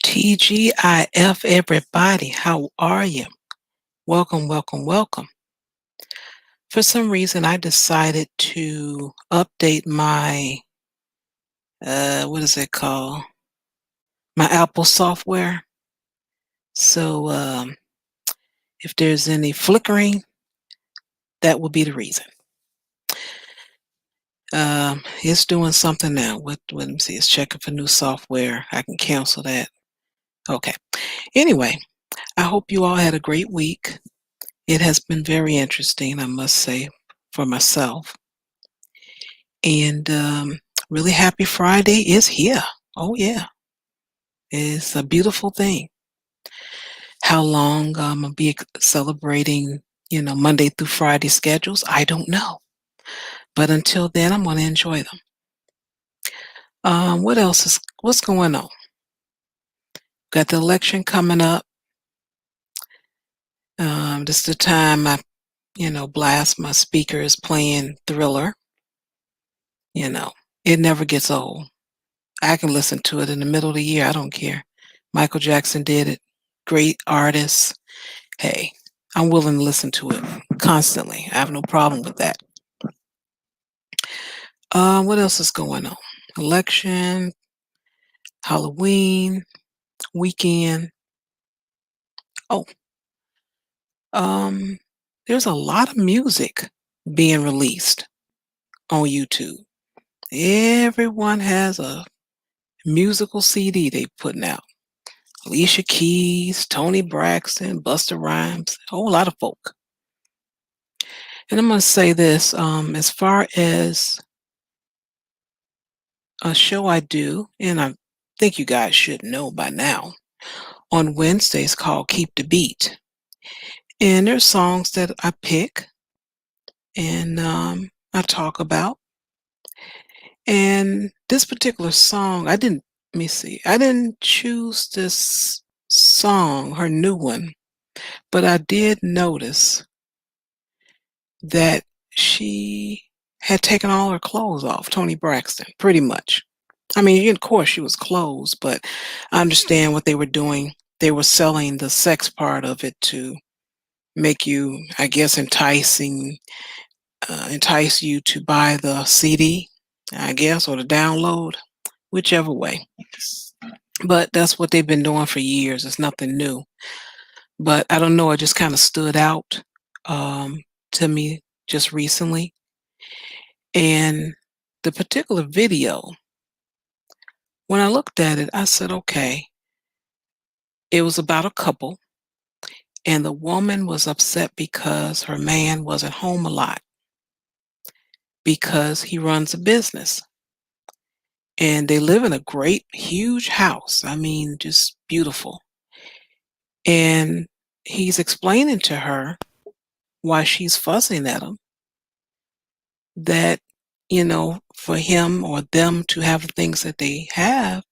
TGIF, everybody. How are you? Welcome, welcome, welcome. For some reason, I decided to update my, what is it called? My Apple software. So if there's any flickering, That would be the reason. It's doing something now. Let me see. It's checking for new software. I can cancel that. Okay. Anyway, I hope you all had a great week. It has been very interesting, I must say, for myself. And really happy Friday is here. Oh, yeah. It's a beautiful thing. How long I'll be celebrating, Monday through Friday schedules, I don't know. But until then, I'm going to enjoy them. What's going on? Got the election coming up. This is the time I, blast my speakers playing Thriller. You know, it never gets old. I can listen to it in the middle of the year. I don't care. Michael Jackson did it. Great artists. Hey, I'm willing to listen to it constantly. I have no problem with that. What else is going on? Election, Halloween, weekend. Oh, um, there's a lot of music being released on YouTube. Everyone has a musical CD they putting out. Alicia Keys, Tony Braxton, Busta Rhymes, a whole lot of folk. And I'm going to say this, as far as a show I do, and I think you guys should know by now, on Wednesdays called Keep the Beat. And there's songs that I pick and I talk about. And this particular song, let me see, I didn't choose this song, her new one, but I did notice that she had taken all her clothes off, Tony Braxton, pretty much. I mean, of course, she was clothes, but I understand what they were doing. They were selling the sex part of it to make you, I guess, entice you to buy the CD, I guess, or the download, whichever way. But that's what they've been doing for years. It's nothing new. But I don't know, it just kind of stood out to me just recently. And the particular video, when I looked at it, I said, okay, it was about a couple, and the woman was upset because her man wasn't home a lot because he runs a business. And they live in a great, huge house. I mean, just beautiful. And he's explaining to her why she's fussing at him that, for him or them to have the things that they have,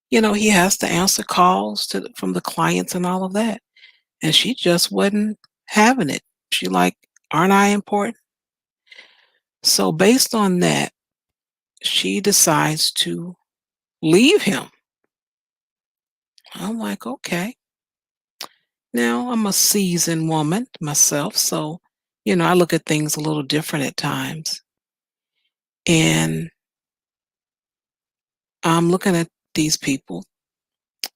he has to answer calls from the clients and all of that. And she just wasn't having it. She like, aren't I important? So based on that, she decides to leave him. I'm like, okay. Now I'm a seasoned woman myself, so I look at things a little different at times. And I'm looking at these people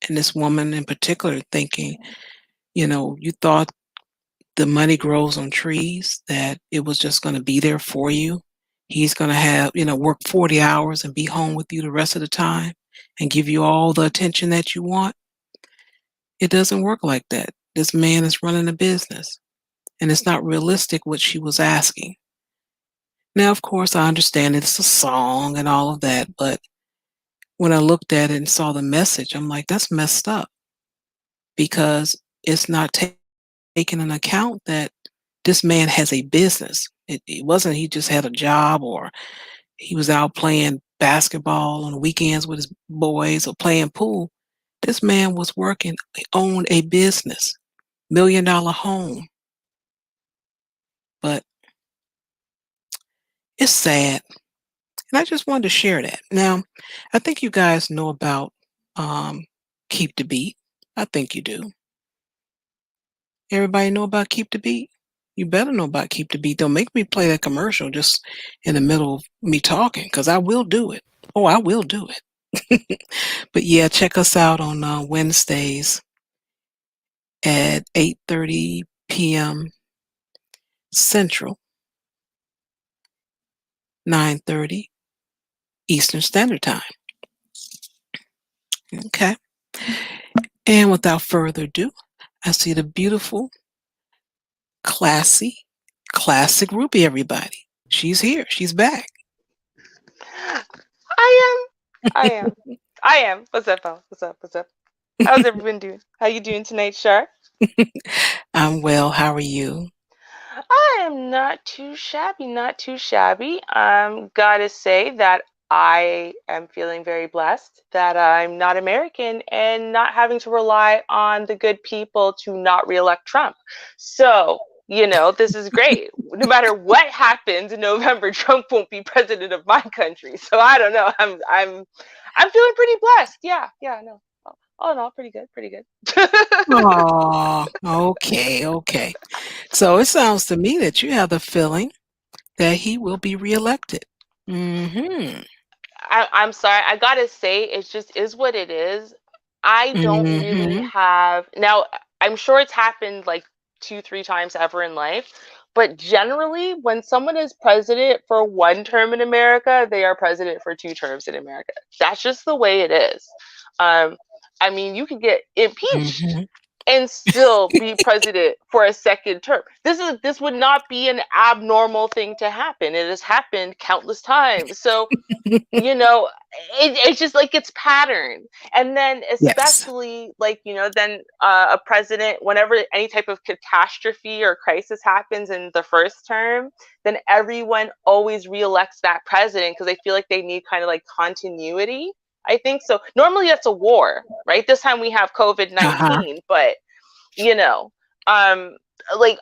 and this woman in particular thinking, you thought the money grows on trees, that it was just going to be there for you. He's going to have, work 40 hours and be home with you the rest of the time and give you all the attention that you want. It doesn't work like that. This man is running a business, and it's not realistic what she was asking. Now, of course, I understand it's a song and all of that, but when I looked at it and saw the message, I'm like, that's messed up because it's not taking into account that this man has a business. It wasn't he just had a job or he was out playing basketball on the weekends with his boys or playing pool. This man was working, he owned a business, $1 million home. But it's sad. And I just wanted to share that. Now, I think you guys know about Keep the Beat. I think you do. Everybody know about Keep the Beat? You better know about Keep the Beat. Don't make me play that commercial just in the middle of me talking, because I will do it. Oh, I will do it. But yeah, check us out on Wednesdays at 8:30 p.m. Central. 9:30 Eastern Standard Time. Okay. And without further ado, I see the beautiful, classy, classic Ruby, everybody. She's here. She's back. I I am. What's up, pal? What's up? What's up? How's everyone doing? How you doing tonight, Shar? I'm well. How are you? I am not too shabby, not too shabby. Gotta say that I am feeling very blessed that I'm not American and not having to rely on the good people to not reelect Trump. So, this is great. No matter what happens in November, Trump won't be president of my country. So I don't know. I'm feeling pretty blessed. Yeah, no. All in all, pretty good, pretty good. Oh, okay, okay. So it sounds to me that you have the feeling that he will be reelected. Mm-hmm. I'm sorry. I gotta say, it just is what it is. I don't really Mm-hmm. have now. I'm sure it's happened like two, three times ever in life, but generally, when someone is president for one term in America, they are president for two terms in America. That's just the way it is. Um, I mean, you could get impeached Mm-hmm. and still be president for a second term. This would not be an abnormal thing to happen. It has happened countless times. So it's just like it's pattern. And then Yes. especially like then a president, whenever any type of catastrophe or crisis happens in the first term, then everyone always reelects that president because they feel like they need kind of like continuity. I think so. Normally that's a war, right? This time we have COVID Uh-huh. 19, but you know, um, like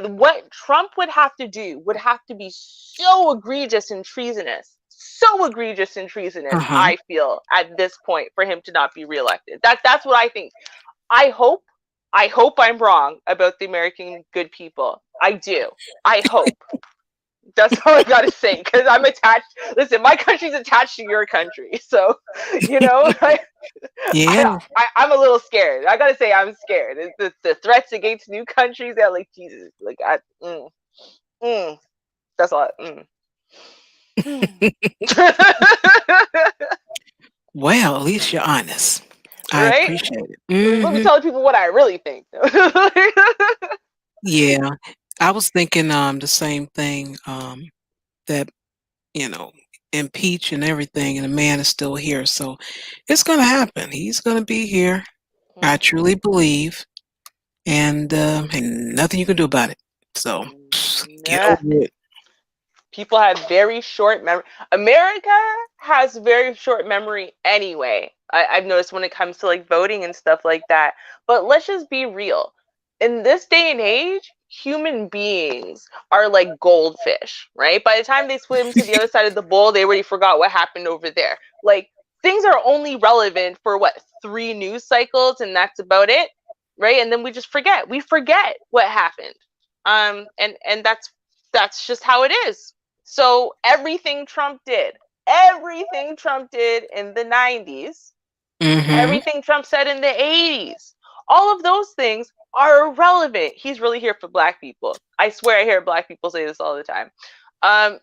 what Trump would have to do would have to be so egregious and treasonous, so egregious and treasonous. Uh-huh. I feel at this point for him to not be reelected. That's what I think. I hope, I hope I'm wrong about the American good people. I do. I hope. That's all I gotta say because I'm attached. Listen, my country's attached to your country, so I, Yeah. I'm a little scared. I gotta say, I'm scared. It's the threats against new countries. They're like Jesus. Like mm, that's a lot. Well, at least you're honest. I Right? appreciate it. Let me Mm-hmm. tell people what I really think. Yeah. I was thinking the same thing, that, you know, impeach and everything, and the man is still here. So it's gonna happen. He's gonna be here. I truly believe. And ain't nothing you can do about it. So get over Nothing. it. People have very short memory. America has very short memory anyway. I've noticed when it comes to like voting and stuff like that. But let's just be real. In this day and age, human beings are like goldfish, right? By the time they swim to the other side of the bowl, they already forgot what happened over there. Like things are only relevant for what, 3 news cycles, and that's about it, right? And then we just forget. We forget what happened. And that's just how it is. So everything Trump did in the 90s, Mm-hmm. everything Trump said in the 80s, all of those things are irrelevant. He's really here for black people. I swear I hear black people say this all the time.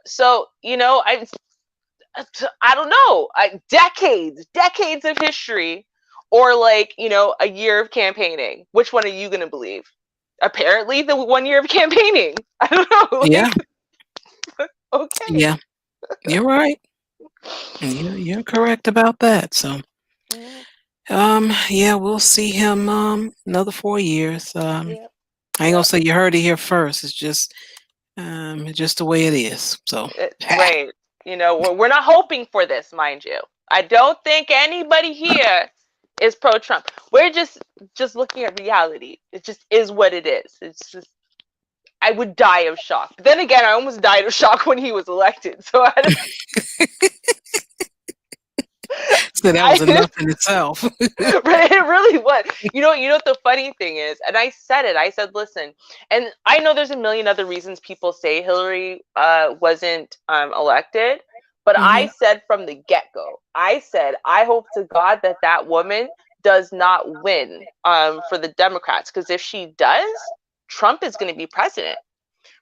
So, I don't know, decades of history, or like, a year of campaigning. Which one are you going to believe? Apparently the 1 year of campaigning. I don't know. Yeah. Like, okay. Yeah. You're right. You're correct about that. So Mm, yeah, we'll see him another 4 years. yep. I ain't gonna Yep. say you heard it here first. It's just the way it is. So Right. We're not hoping for this, mind you. I don't think anybody here is pro Trump. We're just looking at reality. It just is what it is. It's just I would die of shock. But then again, I almost died of shock when he was elected. So so that was I enough in itself. Right, it really was. You know what the funny thing is, and I said it. I said, listen, and I know there's a million other reasons people say Hillary wasn't elected, but I Hmm. said from the get go, I said I hope to God that that woman does not win for the Democrats, because if she does, Trump is going to be president,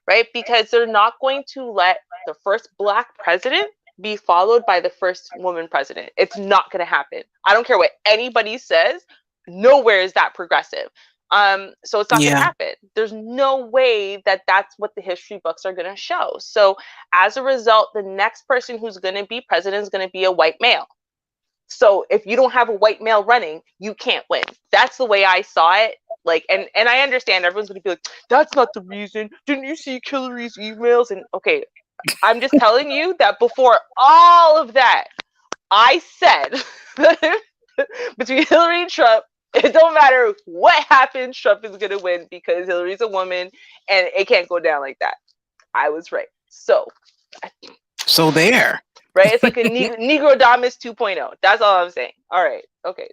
right? Because they're not going to let the first black president be followed by the first woman president. It's not going to happen. I don't care what anybody says. Nowhere is that progressive. So it's not going to Yeah. happen. There's no way that that's what the history books are going to show. So as a result, the next person who's going to be president is going to be a white male. So if you don't have a white male running, you can't win. That's the way I saw it. Like, and I understand everyone's going to be like, that's not the reason. Didn't you see Hillary's emails? And okay, I'm just telling you that before all of that, I said that between Hillary and Trump, it don't matter what happens, Trump is going to win because Hillary's a woman and it can't go down like that. I was right. So, So there. right? It's like a Negro Damas 2.0. That's all I'm saying. All right. Okay.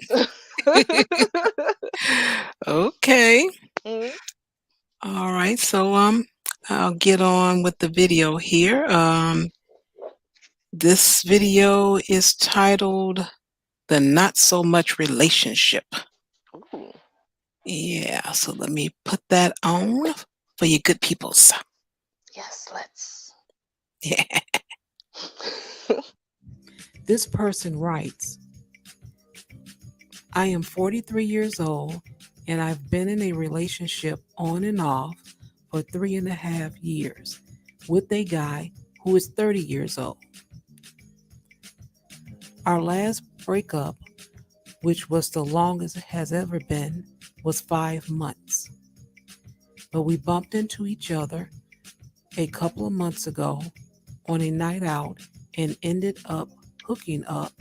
Okay. Mhm. All right. So I'll get on with the video here. This video is titled The Not So Much Relationship. Ooh. Yeah, so let me put that on for you good peoples. Yes, let's. Yeah. This person writes, I am 43 years old and I've been in a relationship on and off for 3.5 years with a guy who is 30 years old. Our last breakup, which was the longest it has ever been, was 5 months. But we bumped into each other a couple of months ago on a night out and ended up hooking up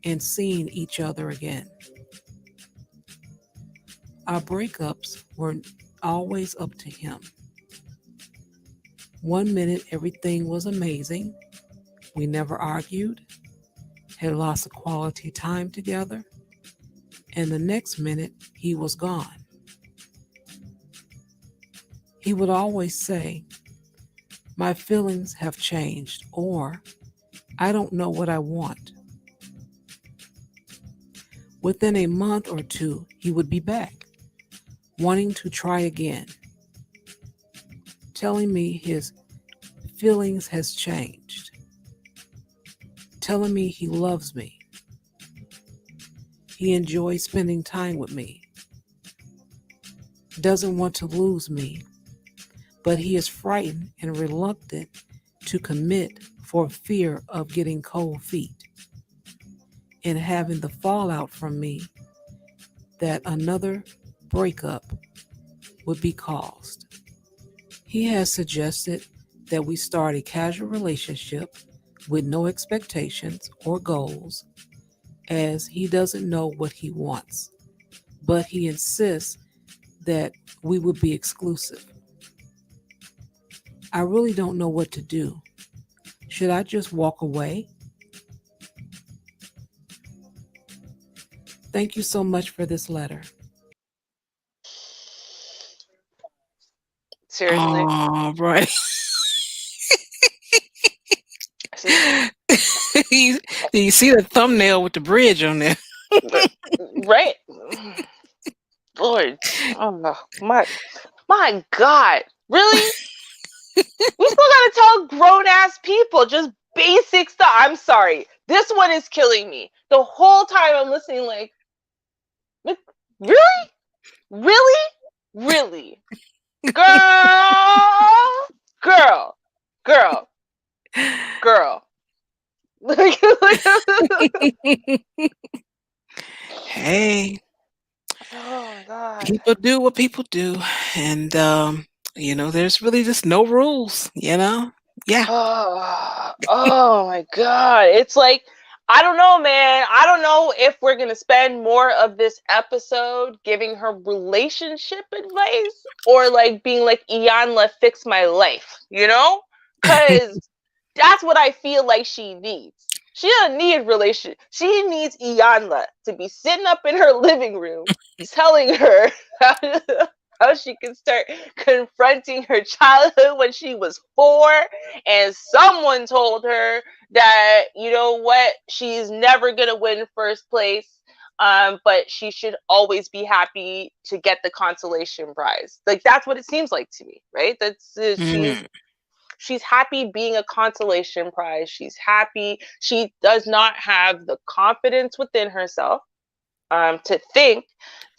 and seeing each other again. Our breakups were always up to him. 1 minute everything was amazing. We never argued, had lots of quality time together, and the next minute he was gone. He would always say, my feelings have changed, or I don't know what I want. Within a month or two, he would be back, wanting to try again, telling me his feelings has changed, telling me he loves me. He enjoys spending time with me, doesn't want to lose me, but he is frightened and reluctant to commit for fear of getting cold feet and having the fallout from me that another breakup would be caused. He has suggested that we start a casual relationship with no expectations or goals, as he doesn't know what he wants, but he insists that we would be exclusive. I really don't know what to do. Should I just walk away? Thank you so much for this letter. Seriously. All right. you, you see the thumbnail with the bridge on there? Right. Lord. Oh my God. Really? We still gotta tell grown ass people just basic stuff. I'm sorry. This one is killing me. The whole time I'm listening, like, really? Really? Really? Girl, girl, girl, girl. Hey, Oh my God. people do what people do. And, there's really just no rules, Yeah. Oh my God. It's like, I don't know, man. I don't know if we're going to spend more of this episode giving her relationship advice or like being like, Iyanla, fix my life, you know? Because that's what I feel like she needs. She doesn't need relation. She needs Iyanla to be sitting up in her living room telling her how she can start confronting her childhood when she was 4, and someone told her that, you know what, she's never gonna win first place, but she should always be happy to get the consolation prize. Like, that's what it seems like to me, right? That's she's Mm. She's happy being a consolation prize. She's happy. She does not have the confidence within herself to think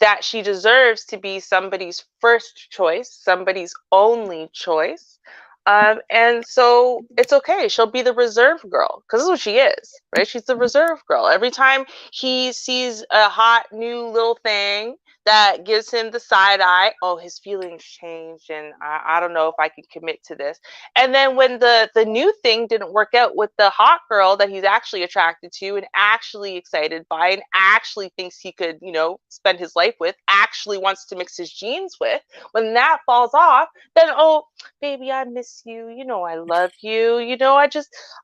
that she deserves to be somebody's first choice, somebody's only choice. And so it's okay. She'll be the reserve girl because this is what she is, right? She's the reserve girl. Every time he sees a hot new little thing that gives him the side eye, oh, his feelings changed, and I don't know if I can commit to this. And then when the new thing didn't work out with the hot girl that he's actually attracted to and actually excited by and actually thinks he could, spend his life with, actually wants to mix his genes with, when that falls off, then oh, baby, I miss you. I love you. I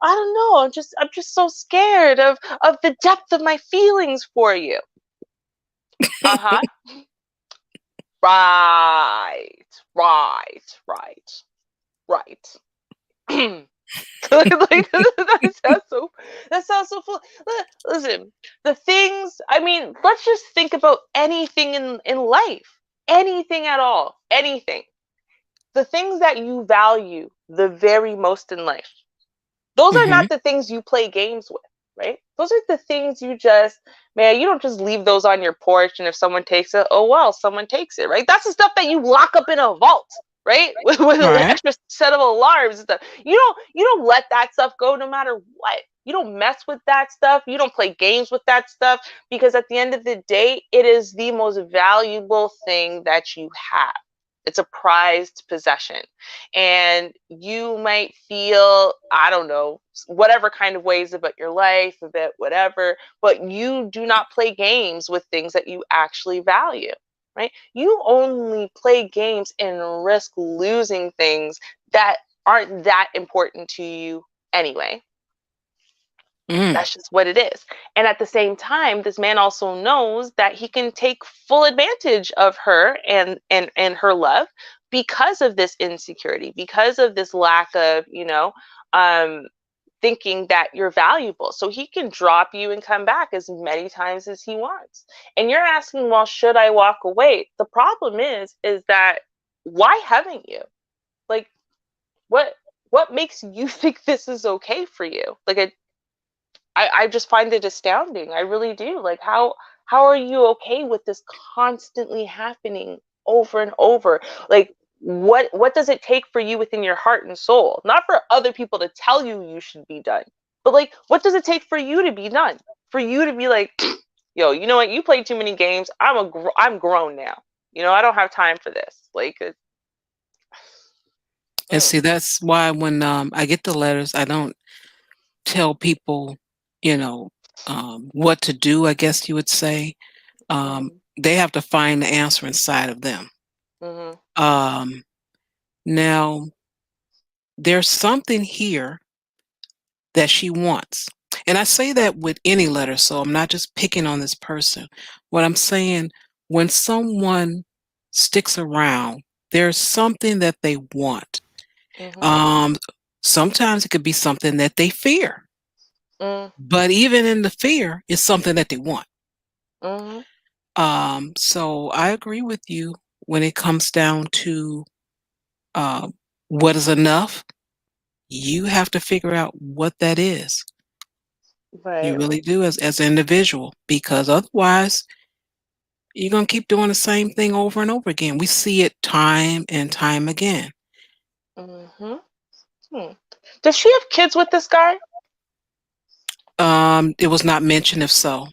don't know. I'm just so scared of the depth of my feelings for you. Uh-huh. Right. Right. Right. Right. Like that sounds so full. Listen, the things, I mean, let's just think about anything in life. Anything at all. Anything. The things that you value the very most in life. Those are Hmm. not the things you play games with, right? Those are the things man, you don't just leave those on your porch and if someone takes it, oh well, someone takes it, right? That's the stuff that you lock up in a vault, right? With an Right. extra set of alarms and stuff. You don't let that stuff go no matter what. You don't mess with that stuff. You don't play games with that stuff because at the end of the day, it is the most valuable thing that you have. It's a prized possession. And you might feel, I don't know, whatever kind of ways about your life, about whatever, but you do not play games with things that you actually value, right? You only play games and risk losing things that aren't that important to you anyway. Mm. That's just what it is. And at the same time, this man also knows that he can take full advantage of her and her love because of this insecurity, because of this lack of, um, thinking that you're valuable. So he can drop you and come back as many times as he wants. And you're asking, well, should I walk away? The problem is that why haven't you? Like, what what makes you think this is okay for you? Like, I just find it astounding. I really do. Like, how are you okay with this constantly happening over and over? Like, what does it take for you within your heart and soul? Not for other people to tell you you should be done, but like, what does it take for you to be done? For you to be like, yo, you know what? You played too many games. I'm grown now. I don't have time for this. Like, And mm, see, that's why when I get the letters, I don't tell people, you know, what to do, I guess you would say. mhm, They have to find the answer inside of them. mhm, Um, Now, there's something here that she wants. And I say that with any letter, so I'm not just picking on this person. What I'm saying, when someone sticks around, there's something that they want. mhm, Um, Sometimes it could be something that they fear, mm, but even in the fear, it's something that they want. mhm, So I agree with you when it comes down to uh, what is enough. You have to figure out what that is. You right. really do as an individual, because otherwise you're gonna keep doing the same thing over and over again. We see it time and time again. Mhm. Hmm. Does she have kids with this guy? It was not mentioned if so.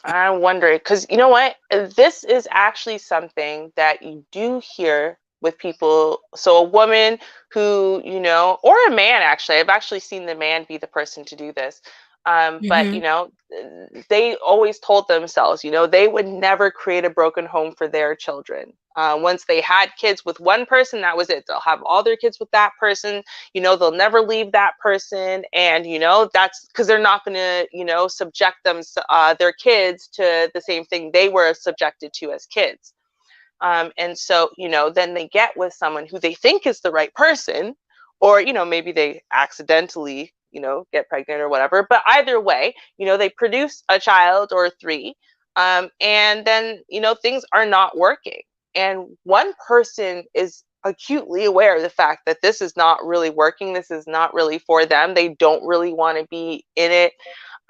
I wonder because you know what? This is actually something that you do hear with people. So a woman who, or a man actually, I've actually seen the man be the person to do this. But Mhm. they always told themselves, they would never create a broken home for their children. Once they had kids with one person, that was it. They'll have all their kids with that person. They'll never leave that person, and that's because they're not going to subject their kids to the same thing they were subjected to as kids. And so then they get with someone who they think is the right person, or maybe they accidentally get pregnant or whatever, but either way they produce a child or three, and then things are not working, and one person is acutely aware of the fact that this is not really working. This is not really for them. They don't really want to be in it.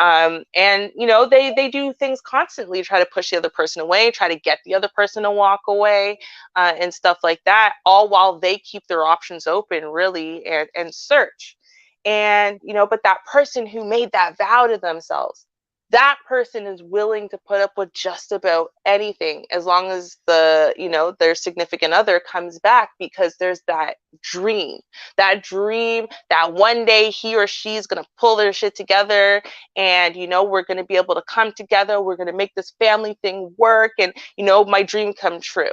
And they do things constantly, try to push the other person away, try to get the other person to walk away, and stuff like that, all while they keep their options open, really, and search. And but that person who made that vow to themselves, that person is willing to put up with just about anything as long as their significant other comes back, because there's that dream that one day he or she's going to pull their shit together, and we're going to be able to come together, we're going to make this family thing work, and my dream come true.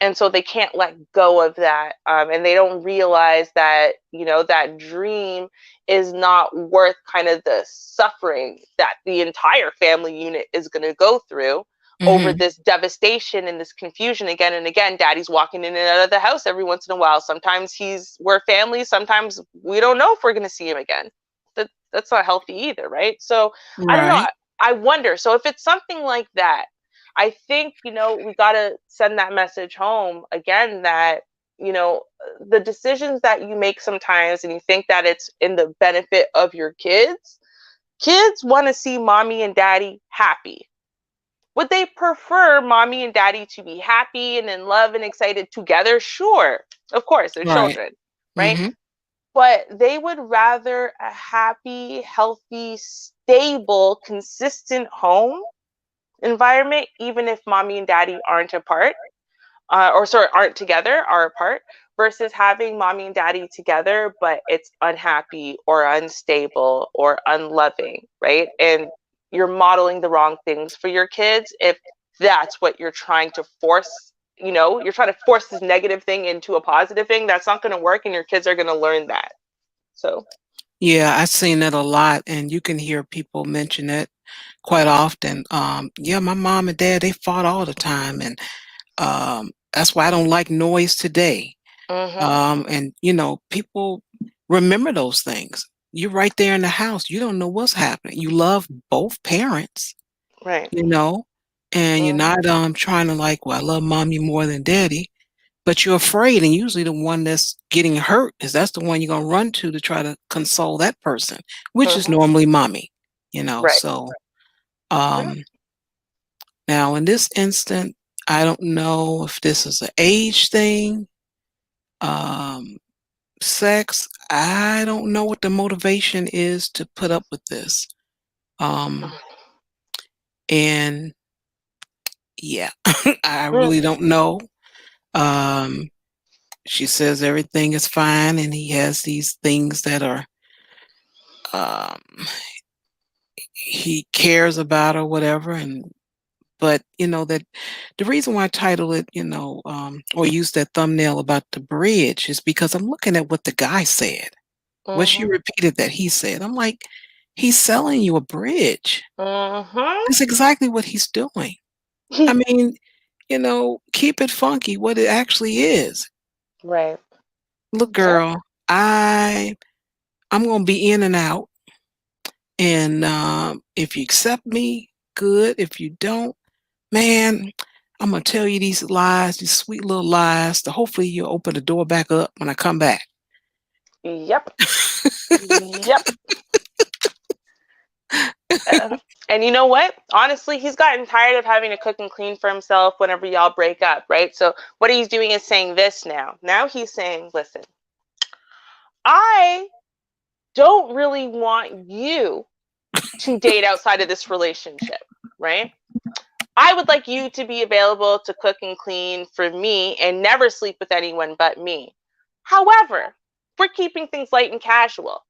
And so they can't let go of that, and they don't realize that that dream is not worth kind of the suffering that the entire family unit is going to go through over Mhm. this devastation and this confusion. Again and again, daddy's walking in and out of the house every once in a while. Sometimes we're family, sometimes we don't know if we're going to see him again. That's not healthy either, right? So I don't know. Right. I wonder, so if it's something like that, I think, we got to send that message home again, that, you know, the decisions that you make sometimes and you think that it's in the benefit of your kids want to see mommy and daddy happy. Would they prefer mommy and daddy to be happy and in love and excited together? Sure. Of course, they're Right. children, right? Mhm. But they would rather a happy, healthy, stable, consistent home environment, even if mommy and daddy aren't apart, or sorry, aren't together, are apart, versus having mommy and daddy together, but it's unhappy or unstable or unloving, right? And you're modeling the wrong things for your kids if that's what you're trying to force. You're trying to force this negative thing into a positive thing. That's not going to work, and your kids are going to learn that. So, Yeah, I've seen it a lot, and you can hear people mention it quite often. Yeah, my mom and dad, they fought all the time, and that's why I don't like noise today. mm-hmm, And people remember those things. You're right there in the house. You don't know what's happening. You love both parents, right, you know, and you're mm-hmm, not trying to like, well, I love mommy more than daddy, but you're afraid, and usually the one that's getting hurt is that's the one you're gonna run to try to console that person, which is mm-hmm, normally mommy, right, So yeah, um now in this instant, I don't know if this is an age thing, um, sex. I don't know what the motivation is to put up with this. Um, and yeah, I mm, really don't know. Um, she says everything is fine, and he has these things that are um, he cares about or whatever. And but that the reason why I title it, or use that thumbnail about the bridge is because I'm looking at what the guy said. What she mm-hmm, repeated that he said. I'm like, he's selling you a bridge. mm-hmm. That's exactly what he's doing. I mean, keep it funky what it actually is. Right. Look, Yep. girl, I'm gonna be in and out. And if you accept me, good. If you don't, man, I'm gonna tell you these lies, these sweet little lies, to hopefully you'll open the door back up when I come back. Yep. Yep. Uh, and you know what? Honestly, he's gotten tired of having to cook and clean for himself whenever y'all break up, right? So what he's doing is saying this now. Now he's saying, listen, I don't really want you to date outside of this relationship, right? I would like you to be available to cook and clean for me and never sleep with anyone but me. However, we're keeping things light and casual.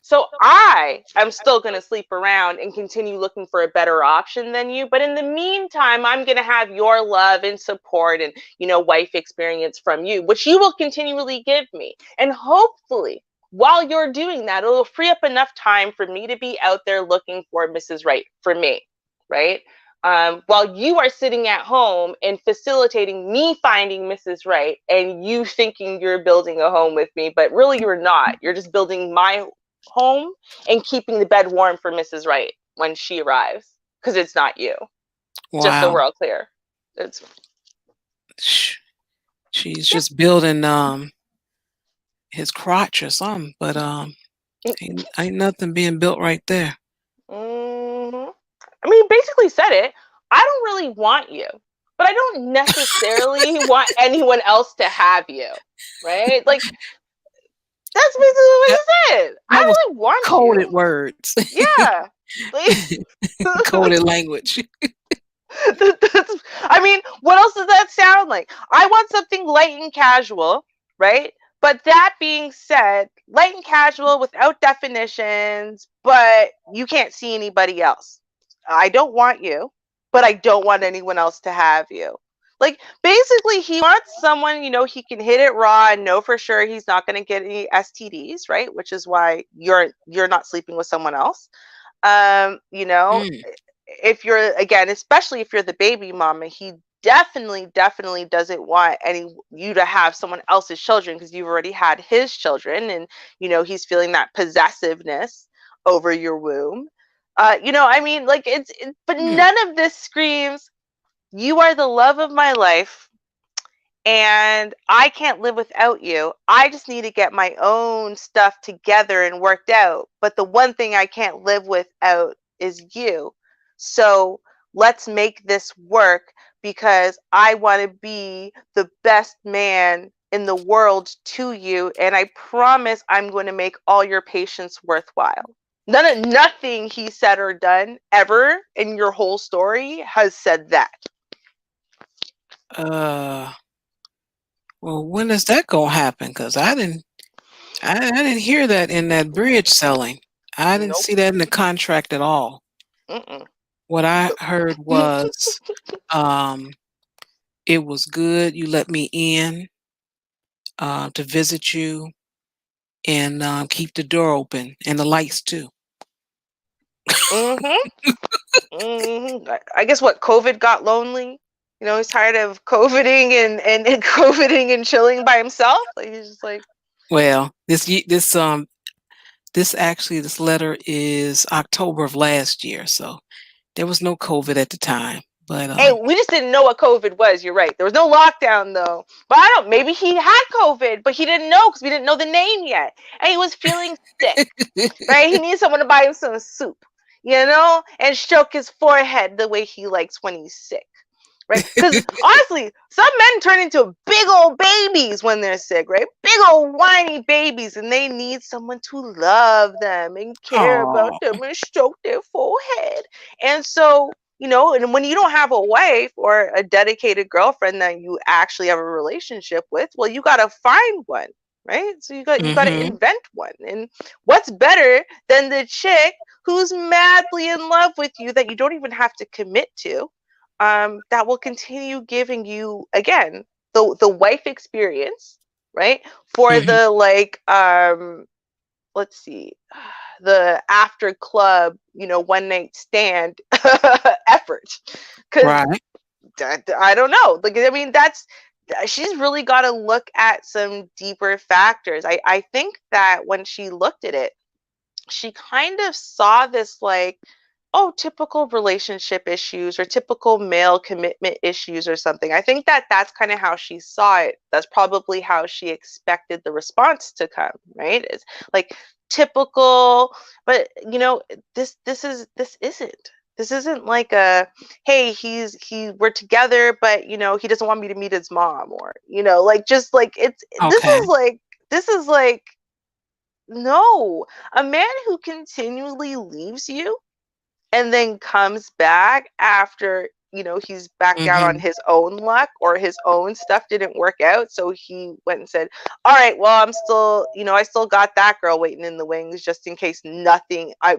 So I am still going to sleep around and continue looking for a better option than you. But in the meantime, I'm going to have your love and support and, wife experience from you, which you will continually give me. And hopefully, while you're doing that, it'll free up enough time for me to be out there looking for Mrs. Right for me, right? While you are sitting at home and facilitating me finding Mrs. Right and you thinking you're building a home with me, but really you're not. You're just building my home and keeping the bed warm for Mrs. Right when she arrives, because it's not you. Just so Wow. we're all clear. It's Sh- She's just building his crotch or something, but ain't nothing being built right there. Hmm. I mean, basically said it. I don't really want you, but I don't necessarily want anyone else to have you, right? Like that's basically what That he said. I that don't was really want coded you. words, Yeah. Like, coded language. I mean, what else does that sound like? I want something light and casual, right? But that being said, light and casual without definitions, but you can't see anybody else. I don't want you, but I don't want anyone else to have you. Like basically he wants someone, he can hit it raw and know for sure he's not going to get any STDs, right? Which is why you're not sleeping with someone else. Um, you know, Mm. if you're again, especially if you're the baby mama, he definitely doesn't want any you to have someone else's children because you've already had his children, and he's feeling that possessiveness over your womb. I mean, like but Mm. none of this screams, you are the love of my life and I can't live without you. I just need to get my own stuff together and worked out. But the one thing I can't live without is you. So let's make this work because I want to be the best man in the world to you. And I promise I'm going to make all your patience worthwhile. Nothing he said or done ever in your whole story has said that. Uh, well, when is that gonna happen? Because I didn't hear that in that bridge selling. I didn't Nope. see that in the contract at all. Mm-mm. What I heard was, um, it was good. You let me in to visit you and keep the door open and the lights too. Mhm. Mhm. I guess what COVID got lonely. He's tired of coviding and coviding and chilling by himself. Like he's just like, Well, this letter is October of last year, so there was no COVID at the time. But hey, we just didn't know what COVID was. You're right. There was no lockdown though. But I don't. Maybe he had COVID, but he didn't know because we didn't know the name yet, and he was feeling sick. Right? He needs someone to buy him some soup, and stroke his forehead the way he likes when he's sick. Right? Because honestly, some men turn into big old babies when they're sick, right? Big old whiny babies, and they need someone to love them and care about Oh. them and stroke their forehead. And so, and when you don't have a wife or a dedicated girlfriend that you actually have a relationship with, well, you gotta find one, right? So you gotta Mhm. invent one. And what's better than the chick who's madly in love with you that you don't even have to commit to? That will continue giving you again the wife experience, right? For Mhm. the like, let's see, the after club, one night stand effort, because Right. I don't know. Like, I mean, she's really got to look at some deeper factors. I think that when she looked at it, she kind of saw this like, oh, typical relationship issues or typical male commitment issues or something. I think that that's kind of how she saw it. That's probably how she expected the response to come, right? It's like typical, but this isn't like a, hey, we're together, but he doesn't want me to meet his mom, or like, just like, Okay. this is like, no, a man who continually leaves you and then comes back after he's back down on Mhm. his own luck or his own stuff didn't work out, so he went and said, all right, well, I still got that girl waiting in the wings just in case nothing I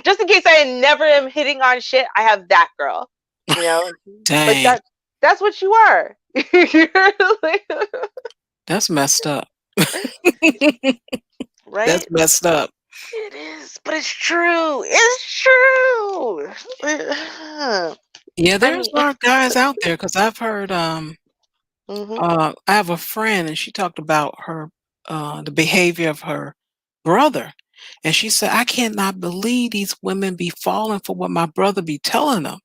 just in case I never am hitting on shit, I have that girl, you know like Dang. that's what you are. You're like, That's messed up. That's right. messed up. It is, but it's true. It's true. Yeah, I there's mean, a lot of guys out there because I've heard, hmm I have a friend and she talked about the behavior of her brother. And she said, I cannot believe these women be falling for what my brother be telling them.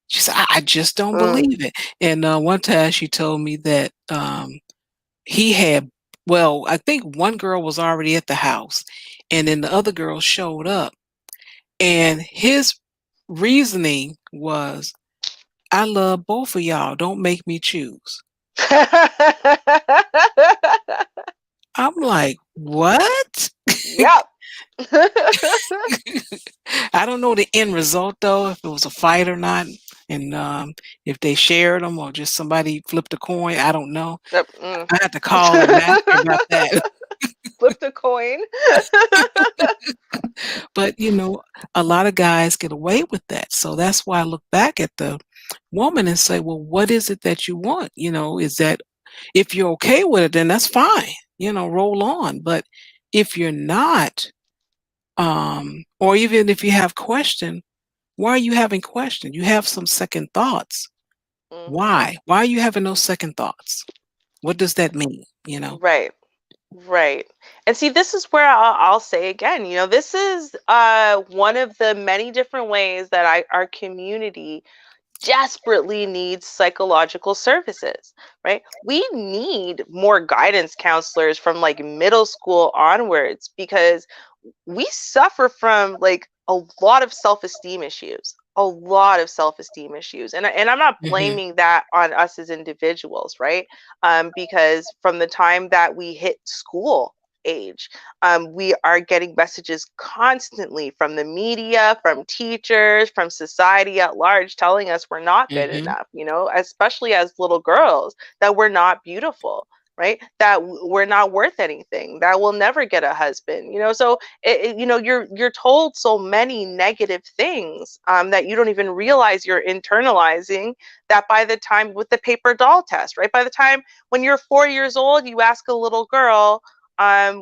She said, I just don't Mm. believe it. And one time she told me that he had, well, I think one girl was already at the house, and then the other girl showed up. And his reasoning was, I love both of y'all. Don't make me choose. I'm like, what? Yep. I don't know the end result though, if it was a fight or not, and if they shared them or just somebody flipped a coin. I don't know. Yep. Mm. I had to call and ask her about that. Flipped a coin. But a lot of guys get away with that. So that's why I look back at the woman and say, well, what is it that you want? Is that if you're okay with it, then that's fine. Roll on. But if you're not, or even if you have question, why are you having question? You have some second thoughts. Hmm. Why? Why are you having those second thoughts? What does that mean? Right. Right. And see, this is where I'll say again, this is one of the many different ways that our community desperately needs psychological services, right? We need more guidance counselors from like middle school onwards because we suffer from like a lot of self-esteem issues, a lot of self-esteem issues, and I'm not Mhm. blaming that on us as individuals, right? Because from the time that we hit school age, we are getting messages constantly from the media, from teachers, from society at large, telling us we're not good Mhm. enough, especially as little girls, that we're not beautiful, right? That we're not worth anything, that we'll never get a husband, so you're told so many negative things, that you don't even realize you're internalizing, that by the time with the paper doll test, right, by the time when you're 4 years old, you ask a little girl,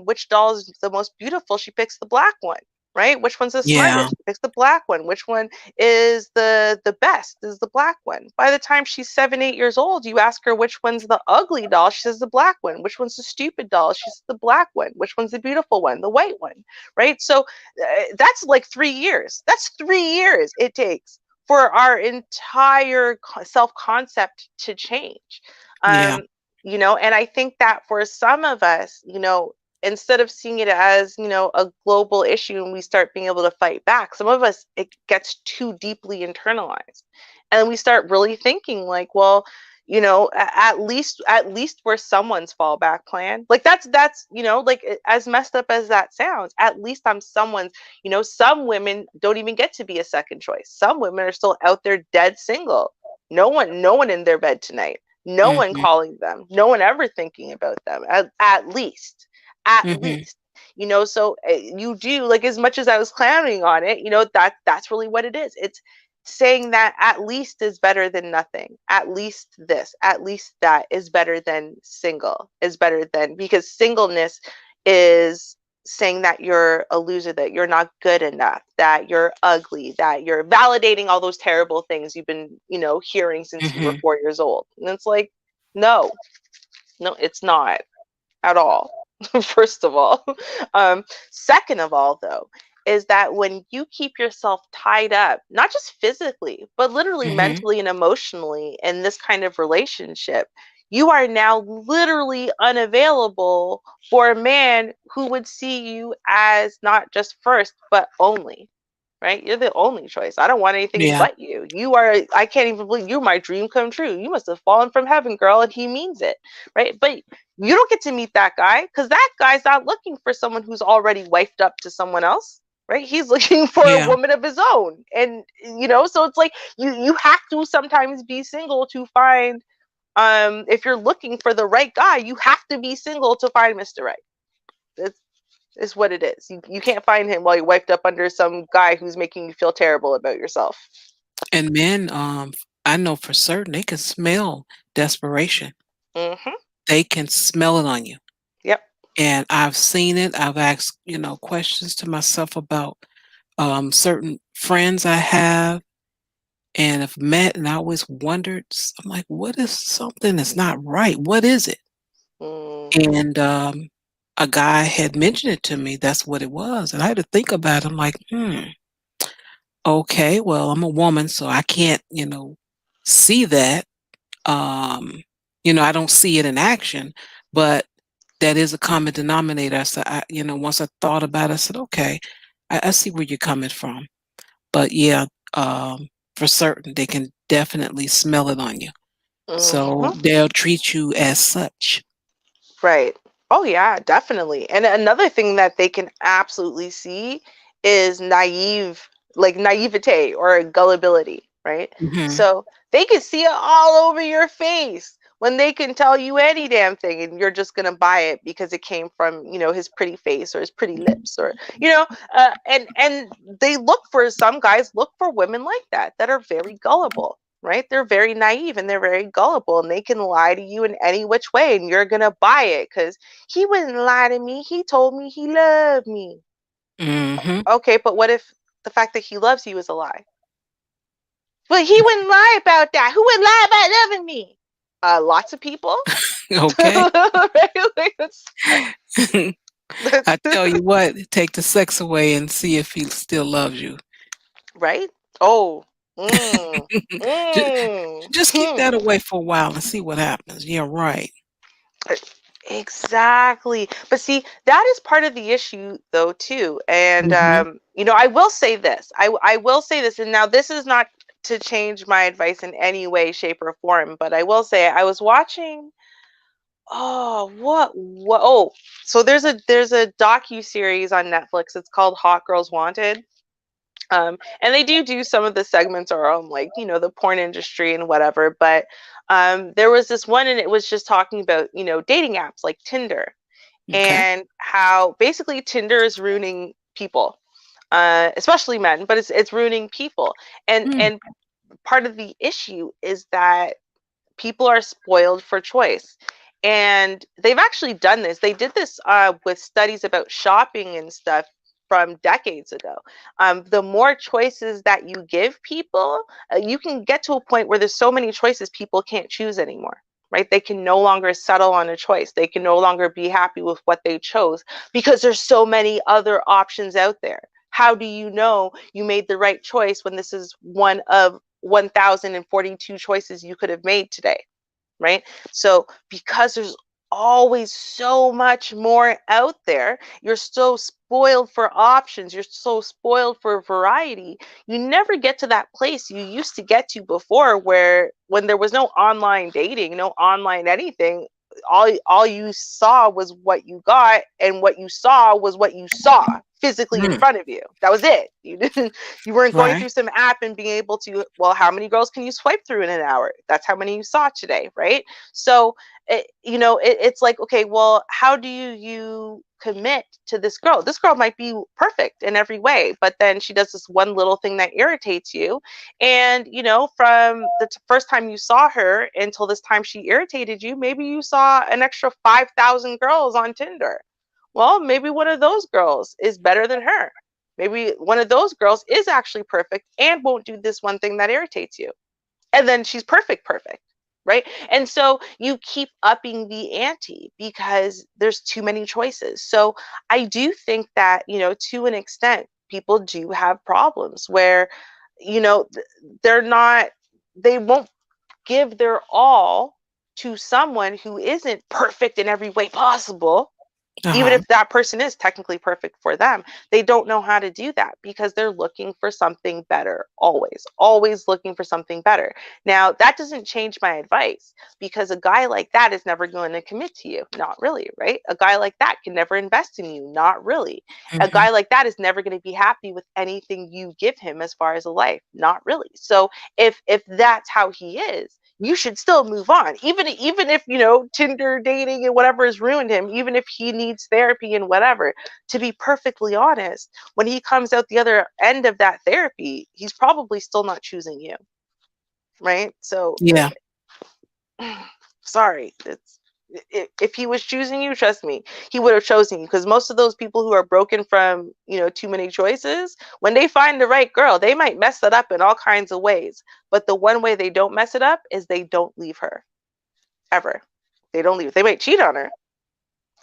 which doll is the most beautiful, she picks the black one, right? Which one's the Yeah. smartest? She picks the black one. Which one is the best? Is the black one. By the time she's 7, 8 years old, you ask her which one's the ugly doll. She says the black one. Which one's the stupid doll? She says the black one. Which one's the beautiful one? The white one, right? So that's like 3 years. That's 3 years it takes for our entire self concept to change. Yeah. Um, and I think that for some of us, instead of seeing it as, a global issue and we start being able to fight back, some of us, it gets too deeply internalized. And we start really thinking like, well, at least we're someone's fallback plan. Like that's, like as messed up as that sounds, at least I'm someone's, some women don't even get to be a second choice. Some women are still out there dead single. No one in their bed tonight. No one Mhm. calling them. No one ever thinking about them. At least, at Mhm. least, so you do, like, as much as I was clowning on it, that's really what it is. It's saying that at least is better than nothing. At least this, at least that is better than single, is better than, because singleness is saying that you're a loser, that you're not good enough, that you're ugly, that you're validating all those terrible things you've been, hearing since you were Mhm. 4 years old. And it's like, no, no, it's not at all. First of all. Second of all, though, is that when you keep yourself tied up, not just physically, but literally Mhm. mentally and emotionally in this kind of relationship, you are now literally unavailable for a man who would see you as not just first, but only. Right? You're the only choice. I don't want anything Yeah. but you. I can't even believe you're my dream come true. You must have fallen from heaven, girl. And he means it. Right? But you don't get to meet that guy because that guy's not looking for someone who's already wifed up to someone else. Right? He's looking for a Yeah. woman of his own. And, so it's like you have to sometimes be single to find, if you're looking for the right guy, you have to be single to find Mr. Right. It's, is what it is. You can't find him while you're wiped up under some guy who's making you feel terrible about yourself. And men, I know for certain they can smell desperation. Hmm. They can smell it on you. Yep. And I've seen it. I've asked, questions to myself about certain friends I have and have met, and I always wondered, I'm like, what is something that's not right? What is it? Hmm. And a guy had mentioned it to me. That's what it was. And I had to think about it. I'm like, Okay, well, I'm a woman, so I can't, see that. Um, I don't see it in action, but that is a common denominator. So once I thought about it, I said, okay, I see where you're coming from. But yeah, for certain, they can definitely smell it on you. So Hmm. they'll treat you as such. Right. Oh yeah, definitely. And another thing that they can absolutely see is naivete or gullibility, right? Hmm. So they can see it all over your face when they can tell you any damn thing and you're just gonna buy it because it came from, his pretty face or his pretty lips or, and they look for some guys look for women like that are very gullible, right? They're very naive and they're very gullible and they can lie to you in any which way and you're going to buy it because he wouldn't lie to me. He told me he loved me. Hmm. Okay, but what if the fact that he loves you is a lie? But he wouldn't lie about that. Who would lie about loving me? Lots of people. Okay. Right? Like, that's I tell you what, take the sex away and see if he still loves you. right. Oh, mm, just, mm. just keep that away for a while and see what happens. Yeah, right. Exactly. But see, that is part of the issue though too. And Hmm. I will say this. I will say this, and now this is not to change my advice in any way, shape, or form, but I will say I was watching oh, so there's a docu-series on Netflix. It's called Hot Girls Wanted. And they do some of the segments are on like, the porn industry and whatever, but there was this one and it was just talking about, dating apps like Tinder Okay. and how basically Tinder is ruining people, especially men, but it's ruining people. And Mm. and part of the issue is that people are spoiled for choice. And they've actually done this. They did this with studies about shopping and stuff from decades ago. The more choices that you give people, you can get to a point where there's so many choices people can't choose anymore. Right? They can no longer settle on a choice. They can no longer be happy with what they chose because there's so many other options out there. How do you know you made the right choice when this is one of 1042 choices you could have made today, right? So because there's always so much more out there, you're so spoiled for options, you're so spoiled for variety. You never get to that place you used to get to before where when there was no online dating, no online anything, all you saw was what you got and what you saw was what you saw physically in Mm. front of you. That was it. You didn't you weren't going Right. through some app and being able to, well, how many girls can you swipe through in an hour? That's how many you saw today, right? So it's like, okay, well, how do you commit to this girl? This girl might be perfect in every way, but then she does this one little thing that irritates you. And from the first time you saw her until this time she irritated you, maybe you saw an extra 5,000 girls on Tinder. Well, maybe one of those girls is better than her. Maybe one of those girls is actually perfect and won't do this one thing that irritates you. And then she's perfect, right? And so you keep upping the ante because there's too many choices. So I do think that, to an extent, people do have problems where, they're not, they won't give their all to someone who isn't perfect in every way possible, even Uh-huh. if that person is technically perfect for them. They don't know how to do that because they're looking for something better, always looking for something better. Now that doesn't change my advice because a guy like that is never going to commit to you, not really, right? A guy like that can never invest in you, not really. A Hmm. guy like that is never going to be happy with anything you give him as far as a life, not really. So if that's how he is, you should still move on, even if Tinder dating and whatever has ruined him, even if he needs therapy and whatever. To be perfectly honest, when he comes out the other end of that therapy, he's probably still not choosing you, right? So Yeah. sorry, it's if he was choosing you, trust me, he would have chosen you because most of those people who are broken from too many choices, when they find the right girl, they might mess it up in all kinds of ways, but the one way they don't mess it up is they don't leave her ever. They don't leave. They might cheat on her,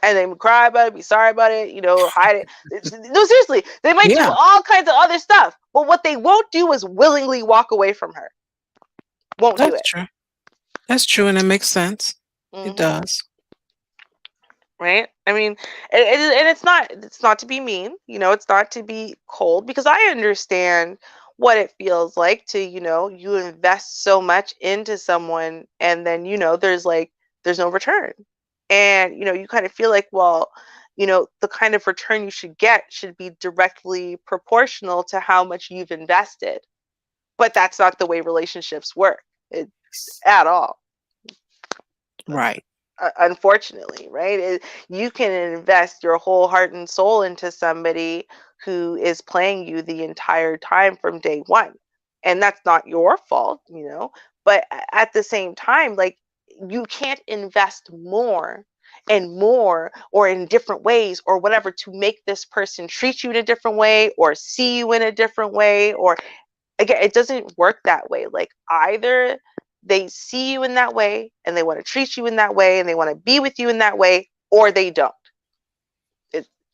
And they cry about it, be sorry about it, hide it. No, seriously, they might do Yeah, all kinds of other stuff, but what they won't do is willingly walk away from her. Won't do that's it. true. That's true, and it makes sense. It Hmm. does. Right? I mean, and it's not to be mean, it's not to be cold, because I understand what it feels like to, you invest so much into someone, and then, there's no return. And, you kind of feel like, well, the kind of return you should get should be directly proportional to how much you've invested. But that's not the way relationships work, it, at all. Right. Unfortunately, right? You can invest your whole heart and soul into somebody who is playing you the entire time from day one, and that's not your fault, but at the same time, like, you can't invest more and more, or in different ways, or whatever, to make this person treat you in a different way, or see you in a different way, or, again, it doesn't work that way. Like, either they see you in that way and they want to treat you in that way and they want to be with you in that way, or they don't.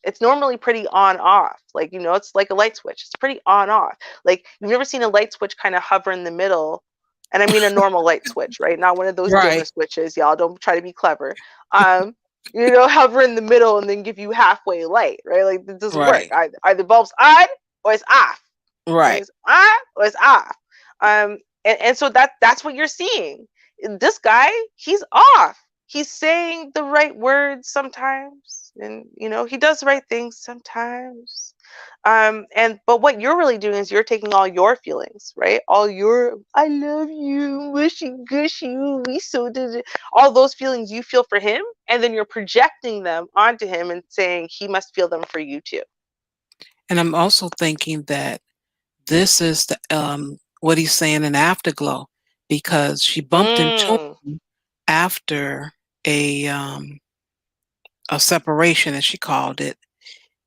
It's normally pretty on off. Like, it's like a light switch. It's pretty on off. Like, you've never seen a light switch kind of hover in the middle. And I mean a normal light switch, right? Not one of those dimmer Right. switches. Y'all don't try to be clever. Hover in the middle and then give you halfway light, right? Like, it doesn't work. Right. Either bulb's on or it's off. Right. It's on or it's off. And so that's what you're seeing. This guy, he's off. He's saying the right words sometimes, and he does the right things sometimes. And but what you're really doing is you're taking all your feelings, right? All your "I love you, mushy gushy, ooh, we so did it," all those feelings you feel for him, and then you're projecting them onto him and saying he must feel them for you too. And I'm also thinking that this is the what he's saying, an afterglow, because she bumped into Mm. him after a um a separation, as she called it,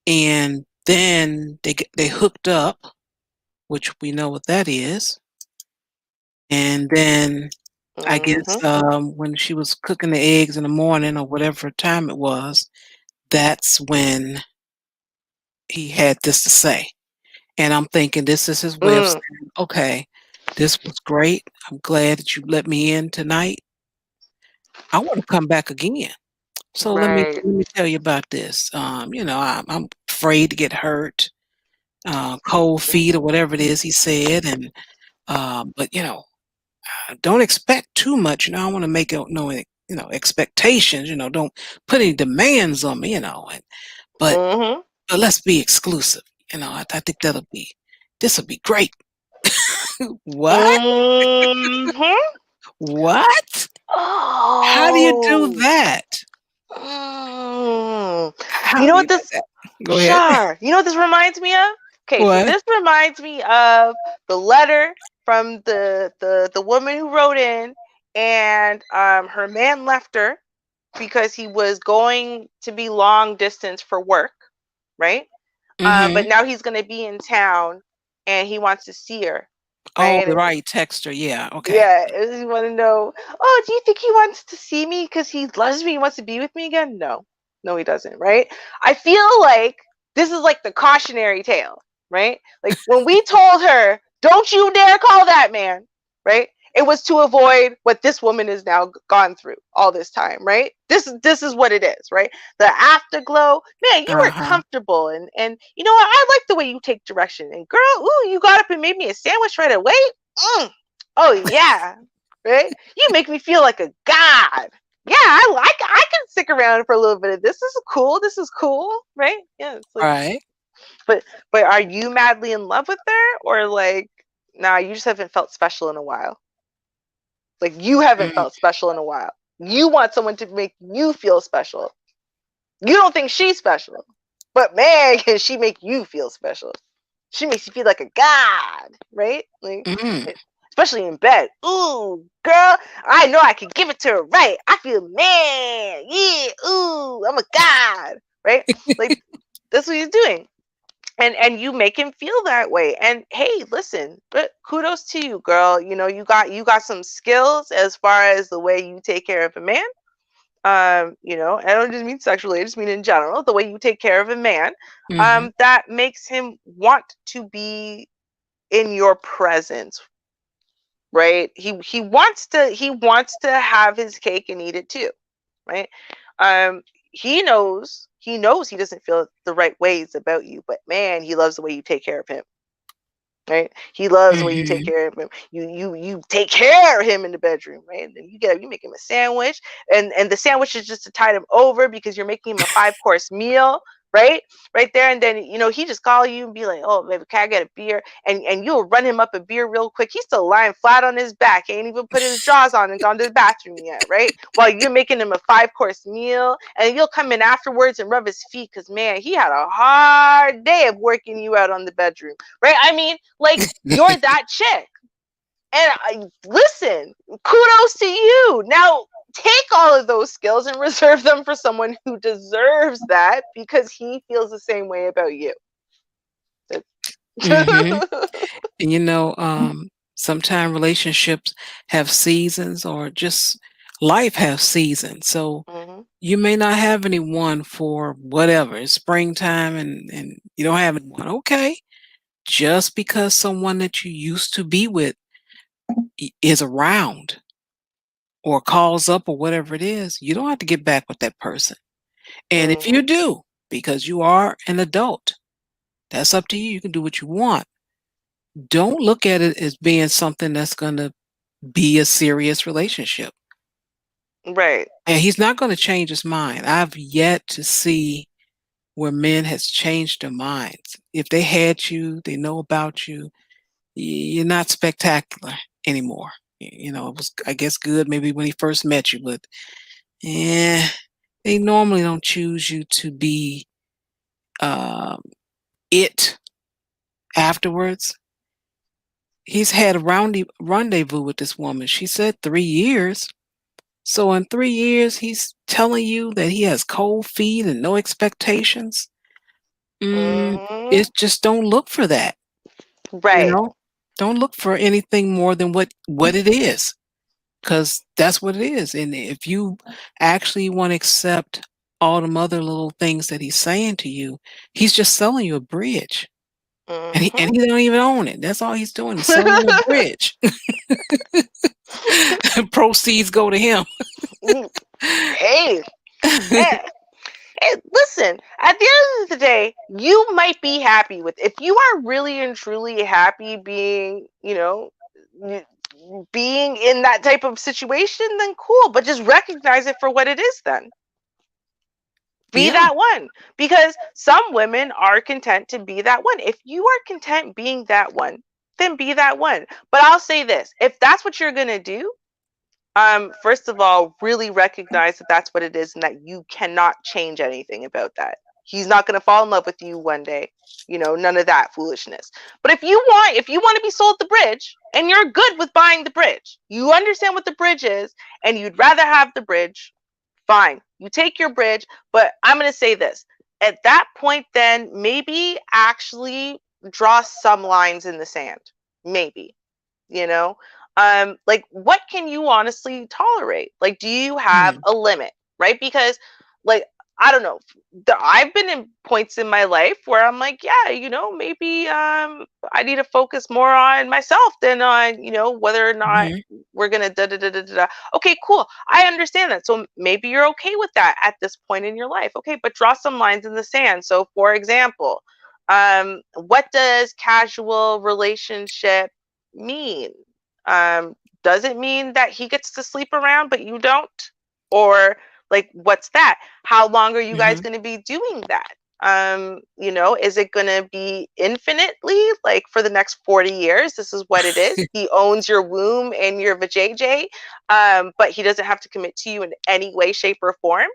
and then they hooked up, which we know what that is. And then I guess Mm-hmm. when she was cooking the eggs in the morning or whatever time it was, that's when he had this to say. And I'm thinking this is his way of Mm. saying, okay, this was great. I'm glad that you let me in tonight. I want to come back again. So let me Right. let me tell you about this. I'm afraid to get hurt, cold feet or whatever it is he said, and but don't expect too much. I want to make it no expectations. Don't put any demands on me. But Mm-hmm. but let's be exclusive. I think this will be great. What? Mm-hmm. What? How do you do Oh. that? Mm. You How know do what you do this that? Go ahead. Char, you know what this reminds me of? Okay, so What? this reminds me of the letter from the woman who wrote in, and her man left her because he was going to be long distance for work, right? But Mhm. now he's going to be in town and he wants to see her, Oh, right? the And right texture. Yeah. Okay. yeah, you want to know, oh, do you think he wants to see me because he loves me, he wants to be with me again? No, no, he doesn't, right? I feel like this is like the cautionary tale, right? Like, when we told her, don't you dare call that man, right? It was to avoid what this woman has now gone through all this time, right? This is what it is, right? The afterglow, man, you were Uh-huh. comfortable, and you know what? I like the way you take direction. And girl, ooh, you got up and made me a sandwich right away. Mm. Oh yeah, right? You make me feel like a god. Yeah, I can stick around for a little bit of this. This is cool. This is cool, right? Yeah, it's like, Right. but are you madly in love with her, or like, nah, you just haven't felt special in a while. Like, you haven't Mm, felt special in a while. You want someone to make you feel special. You don't think she's special, but man, can she make you feel special? She makes you feel like a god, right? Like, mm. especially in bed. Ooh, girl, I know I can give it to her right. I feel man. Yeah, ooh, I'm a god, right? Like, that's what he's doing. And you make him feel that way. And hey, listen, but kudos to you, girl. You got some skills as far as the way you take care of a man. I don't just mean sexually, I just mean in general, the way you take care of a man, Mhm. that makes him want to be in your presence, right? He wants to have his cake and eat it too, right? Um, he knows he doesn't feel the right ways about you, but man, he loves the way you take care of him. Right? He loves the way you take Mhm. care of him. You take care of him in the bedroom, right? And then you make him a sandwich, and the sandwich is just to tide him over because you're making him a 5 course meal, right? Right there, and then he just call you and be like, "Oh, baby, can I get a beer?" And you'll run him up a beer real quick. He's still lying flat on his back, ain't even put his drawers on and gone to the bathroom yet, right? While you're making him a 5 course meal, and you'll come in afterwards and rub his feet because man, he had a hard day of working you out on the bedroom, right? I mean, like you're that chick. And listen, kudos to you. Now take all of those skills and reserve them for someone who deserves that because he feels the same way about you. Mhm. And sometimes relationships have seasons or just life has seasons. So Mhm. you may not have anyone for whatever. It's springtime and you don't have anyone. Okay. Just because someone that you used to be with is around or calls up or whatever it is, you don't have to get back with that person. And if you Mhm. do, because you are an adult, that's up to you. You can do what you want. Don't look at it as being something that's going to be a serious relationship. Right. And he's not going to change his mind. I've yet to see where men has changed their minds. If they had you, they know about you, you're not spectacular anymore. It was, I guess, good maybe when he first met you, but eh, they normally don't choose you to be um, it afterwards. He's had a rendezvous with this woman. She said 3 years. So in 3 years, he's telling you that he has cold feet and no expectations. Mhm. It's just don't look for that. You Right. know, don't look for anything more than what it is, because that's what it is. And if you actually want to accept all the other little things that he's saying to you, he's just selling you a bridge, and he Mhm. and he don't even own it. That's all he's doing is selling you a bridge. Proceeds go to him. Hey, eh, hey, listen, at the end of the day, you might be happy with if you are really and truly happy being, being in that type of situation, then cool, but just recognize it for what it is then. Be Yeah. that one because some women are content to be that one. If you are content being that one, then be that one. But I'll say this, if that's what you're going to do, first of all, really recognize that that's what it is and that you cannot change anything about that. He's not going to fall in love with you one day. None of that foolishness. But if you want to be sold the bridge and you're good with buying the bridge, you understand what the bridge is and you'd rather have the bridge, fine. You take your bridge, but I'm going to say this. At that point then maybe actually draw some lines in the sand. Maybe like what can you honestly tolerate? Like do you have Mm. a limit, right? Because like I don't know, I've been in points in my life where I'm like, yeah, maybe I need to focus more on myself than on whether or not Mhm. we're gonna da da da da da. Okay, cool, I understand that. So maybe you're okay with that at this point in your life. Okay, but draw some lines in the sand. So for example, what does casual relationship mean? Um, does it mean that he gets to sleep around but you don't? Or like what's that? How long are you guys Mhm. going to be doing that? Is it going to be infinitely like for the next 40 years? This is what it is. He owns your womb and your vajayjay, but he doesn't have to commit to you in any way, shape, or form.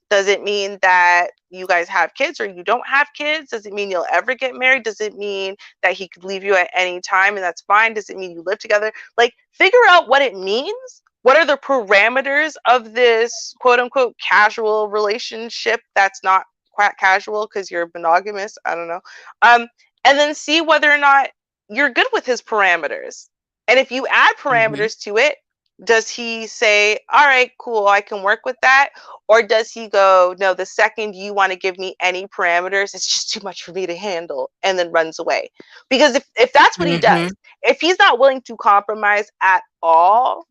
Does it mean that you guys have kids or you don't have kids? Does it mean you'll ever get married? Does it mean that he could leave you at any time and that's fine? Does it mean you live together? Like, figure out what it means. What are the parameters of this quote unquote casual relationship that's not quite casual because you're monogamous? I don't know. Um, and then see whether or not you're good with his parameters. And if you add Mhm. parameters to it, Does he say, all right, cool, I can work with that? Or does he go, no, the second you want to give me any parameters, it's just too much for me to handle, and then runs away? Because if that's what he Mhm. does, if he's not willing to compromise at all,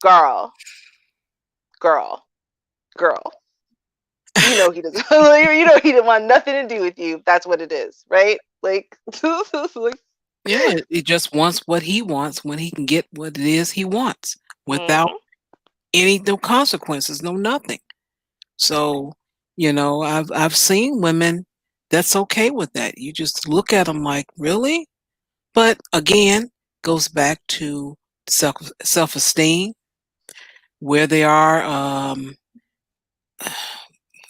girl, girl, girl, you know he doesn't, you know he didn't want nothing to do with you. That's what it is, right? Like, like Yeah, he just wants what he wants when he can get what it is he wants without mm-hmm, any no consequences, no nothing. So, I've seen women that's okay with that. You just look at them like, "Really?" But again, goes back to self-esteem, where they are,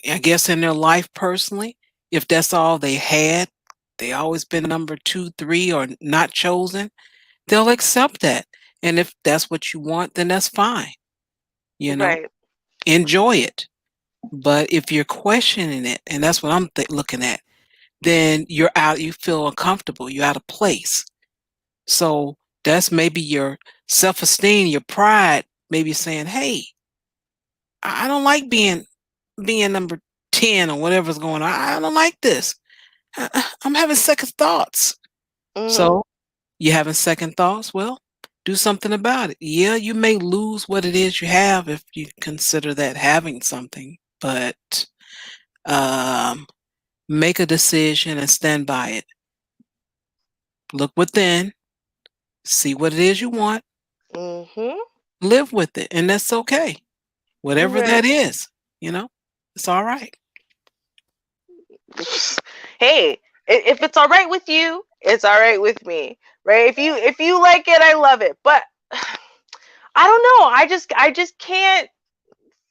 I guess in their life personally. If that's all they had, they always been number 2, 3, or not chosen, they'll accept that. And if that's what you want, then that's fine, you know? right, Enjoy it. But if you're questioning it, and that's what I'm looking at, then you feel uncomfortable, you're out of place. So that's maybe your self-esteem, your pride, maybe saying, "Hey, I don't like being number 10 or whatever's going on. I don't like this. I'm having second thoughts." mm-hmm, So you having second thoughts? Well, do something about it. Yeah, you may lose what it is you have if you consider that having something, but um, make a decision and stand by it. Look within, see what it is you want, mm-hmm, live with it, and that's okay. Whatever right. that is, you know, it's all right. Hey, if it's all right with you, it's all right with me, right? If you like it, I love it. But I don't know. I just can't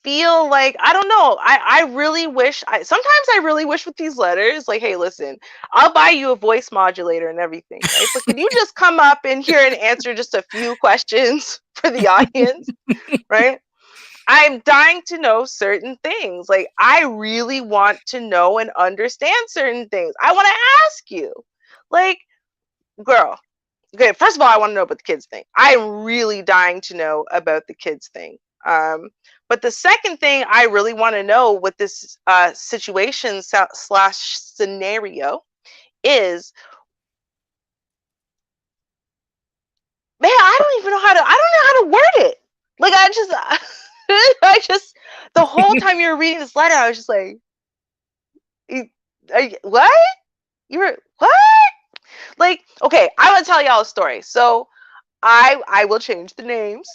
feel like, I don't know. I really wish, sometimes I really wish with these letters, like, hey, listen, I'll buy you a voice modulator and everything, right? But can you just come up in here and answer just a few questions for the audience, right? I'm dying to know certain things. Like, I really want to know and understand certain things. I want to ask you, like, girl, okay, first of all, I want to know about the kids thing. I'm really dying to know about the kids thing. But the second thing I really want to know with this situation slash scenario is, man, I don't even know how to. I don't know how to word it. Like, I just, I just, the whole time you were reading this letter, I was just like, what? You were what? Like, okay, I want to tell y'all a story. So I will change the names.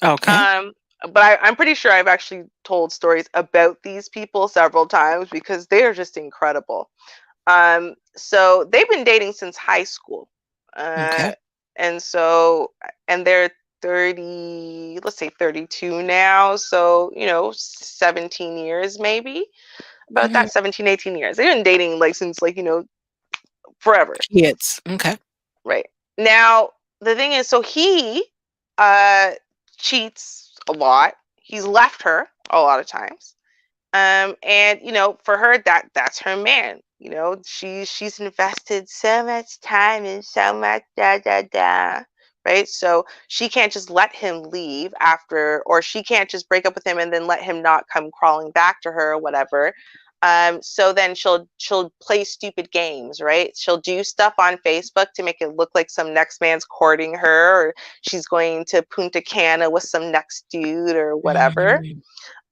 Okay. Um, but I'm pretty sure I've actually told stories about these people several times because they are just incredible. So they've been dating since high school. Okay. Uh, and so, and they're 30, let's say 32 now. So, 17 years maybe, about Mhm. that, 17, 18 years. They've been dating like since, like, forever. Kids. Okay. Right. Now, the thing is, so he uh cheats a lot. He's left her a lot of times. And for her, that's her man. She's invested so much time and so much da da da. Right? So she can't just let him leave after, or she can't just break up with him and then let him not come crawling back to her or whatever. So then she'll play stupid games, right? She'll do stuff on Facebook to make it look like some next man's courting her, or she's going to Punta Cana with some next dude or whatever, Mhm.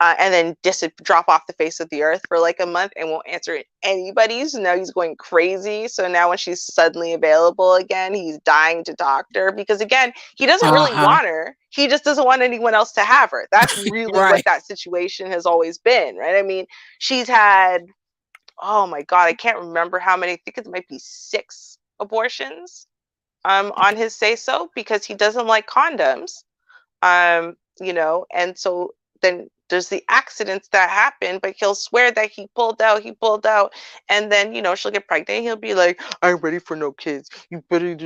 and then drop off the face of the earth for like a month and won't answer anybody. So now he's going crazy. So now when she's suddenly available again, he's dying to talk to her because, again, he doesn't really Uh-huh. want her. He just doesn't want anyone else to have her. That's really what Right. that situation has always been, right? I mean, she's had, oh my God, I can't remember how many. I think it might be 6 abortions on his say so because he doesn't like condoms. And so then there's the accidents that happen, but he'll swear that he pulled out, and then she'll get pregnant. He'll be like, "I'm ready for no kids. You better."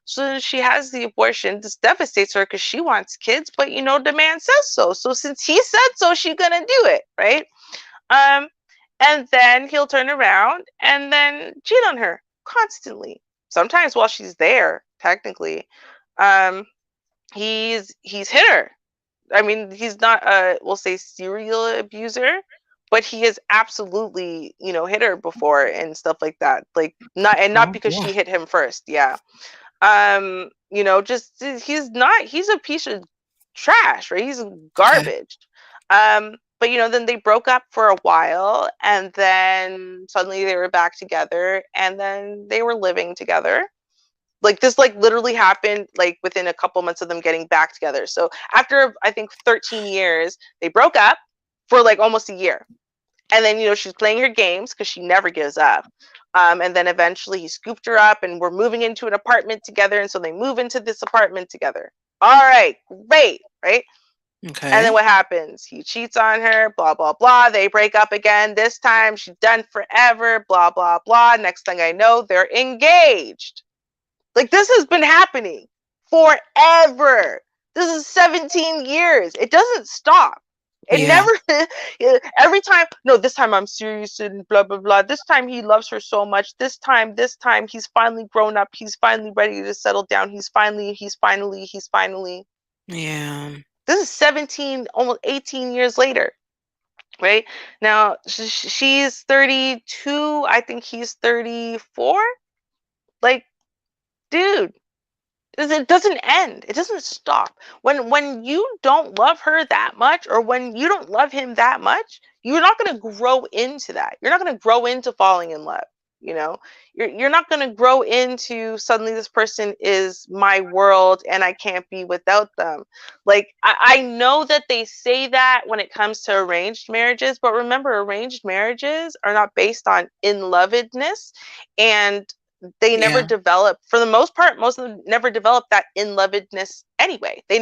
So she has the abortion. This devastates her because she wants kids, but the man says so. So since he said so, she's gonna do it, right? Um, and then he'll turn around and then cheat on her constantly. Sometimes while she's there, technically. Um, he's hit her. I mean, he's not a, we'll say, serial abuser, but he has absolutely, hit her before and stuff like that. Like, not Oh because boy. she hit him first. Yeah. Just he's a piece of trash, right? He's Okay. garbage. But then they broke up for a while, and then suddenly they were back together, and then they were living together. Like, this, like, literally happened like within a couple months of them getting back together. So after, I think, 13 years, they broke up for like almost a year. And then, she's playing her games because she never gives up. And then eventually he scooped her up, and we're moving into an apartment together. And so they move into this apartment together. All right, great, right? And then Okay. what happens? He cheats on her, blah, blah, blah. They break up again. This time she's done forever, blah, blah, blah. Next thing I know, they're engaged. Like, this has been happening forever. This is 17 years. It doesn't stop. It Yeah. never, every time, no, this time I'm serious and blah, blah, blah. This time he loves her so much. This time he's finally grown up. He's finally ready to settle down. He's finally. Yeah. This is 17, almost 18 years later, right? Now, she's 32. I think he's 34. Like, dude, it doesn't end. It doesn't stop. When you don't love her that much, or when you don't love him that much, you're not going to grow into that. You're not going to grow into falling in love. You know, you're not going to grow into, suddenly this person is my world and I can't be without them. Like, I know that they say that when it comes to arranged marriages, but remember, arranged marriages are not based on in lovedness, and they never Yeah. develop, for the most part, most of them never develop that in lovedness anyway. They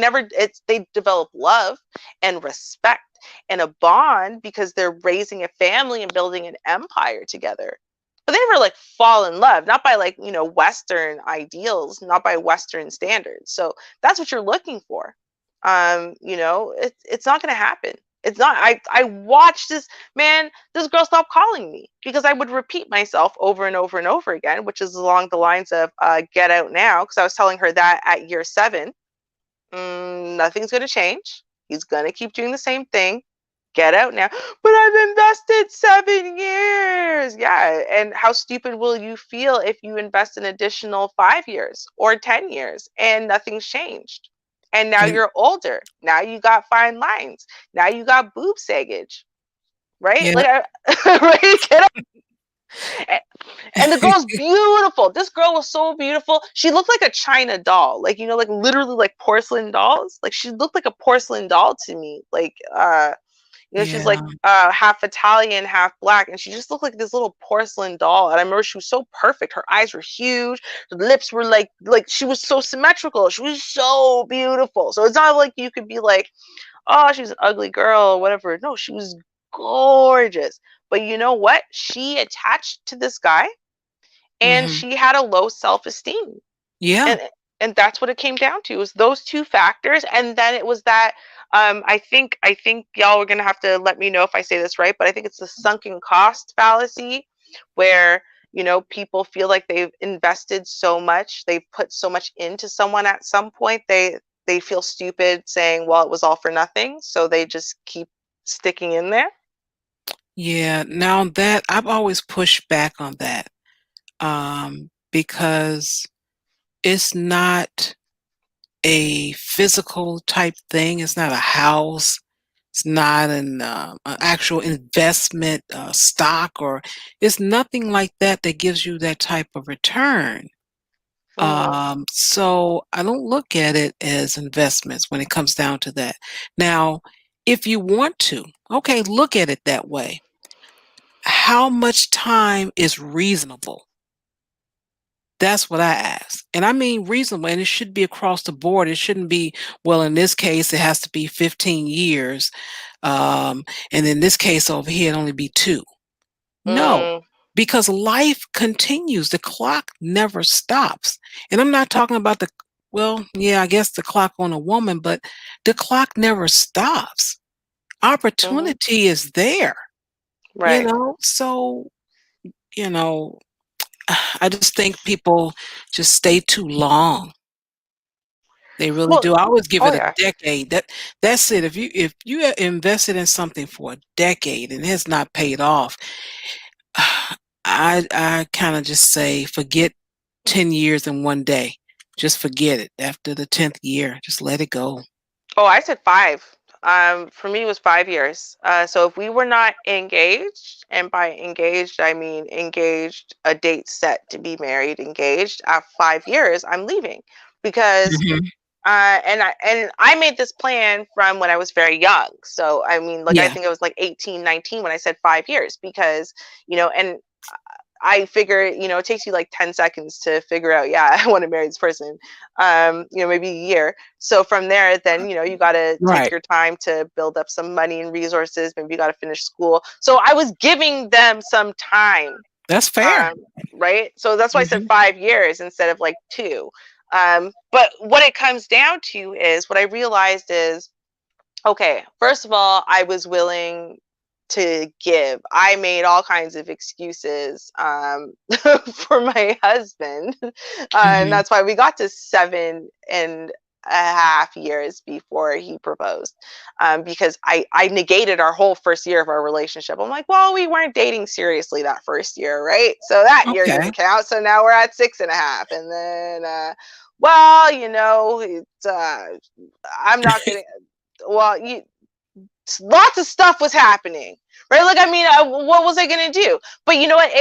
develop love and respect and a bond because they're raising a family and building an empire together. But they never like fall in love, not by, like, Western ideals, not by Western standards. So that's what you're looking for. It's not going to happen. It's not. I watched this, man. This girl stopped calling me because I would repeat myself over and over and over again, which is along the lines of "Get out now," because I was telling her that at year 7, nothing's going to change. He's going to keep doing the same thing. Get out now. But I've invested 7 years. Yeah. And how stupid will you feel if you invest an additional 5 years or 10 years and nothing's changed? And now And you're older. Now you got fine lines. Now you got boob saggage, right? yeah. Like, right? And the girl's beautiful. This girl was so beautiful. She looked like a China doll, like, like literally like porcelain dolls. Like, she looked like a porcelain doll to me. Like, she's like Yeah. half Italian, half black, and she just looked like this little porcelain doll. And I remember she was so perfect. Her eyes were huge. Her lips were like she was so symmetrical. She was so beautiful. So it's not like you could be like, oh, she's an ugly girl or whatever. No, she was gorgeous. But you know what? She attached to this guy, and Mhm. she had a low self-esteem. Yeah. And that's what it came down to, was those two factors. And then it was that, I think y'all are gonna have to let me know if I say this right, but I think it's the sunken cost fallacy, where people feel like they've invested so much, they've put so much into someone. At some point they feel stupid saying, well, it was all for nothing, so they just keep sticking in there. Yeah. Now that I've always pushed back on that, because it's not a physical type thing. It's not a house. It's not an actual investment stock, or it's nothing like that that gives you that type of return. Hmm. So I don't look at it as investments when it comes down to that. Now, if you want to, okay, look at it that way. How much time is reasonable? That's what I ask. And I mean reasonable, and it should be across the board. It shouldn't be, well, in this case, it has to be 15 years. Um, and in this case over here, it only be 2. No, Mm, because life continues. The clock never stops. And I'm not talking about well, yeah, I guess the clock on a woman, but the clock never stops. hmm. Opportunity is there, Right. So, you know, I just think people just stay too long. They really Well, do. I always give oh it a yeah. decade. That's it. If you invested in something for a decade and it has not paid off, I kind of just say forget 10 years in one day. Just forget it. After the 10th year, just let it go. Oh, I said 5. For me, it was 5 years. So if we were not engaged, and by engaged, I mean engaged, a date set to be married, engaged, at 5 years, I'm leaving because Mhm. and I made this plan from when I was very young. So I mean, like I Yeah. think I was like 18, 19 when I said 5 years because and I figure, it takes you like 10 seconds to figure out, yeah, I want to marry this person. Maybe a year. So from there, then, you got to take Right. your time to build up some money and resources. Maybe you got to finish school. So I was giving them some time. That's fair. Um, right. So that's why I said Mhm. 5 years instead of like 2. But what it comes down to is what I realized is, okay, first of all, I was willing to give. I made all kinds of excuses for my husband. And Mhm. that's why we got to 7.5 years before he proposed. Because I negated our whole first year of our relationship. I'm like, well, we weren't dating seriously that first year, right? So that year Okay. didn't count. So now we're at 6.5. And then, well, I'm not going to, well, lots of stuff was happening, right? Like, I mean, what was I going to do? But you know what?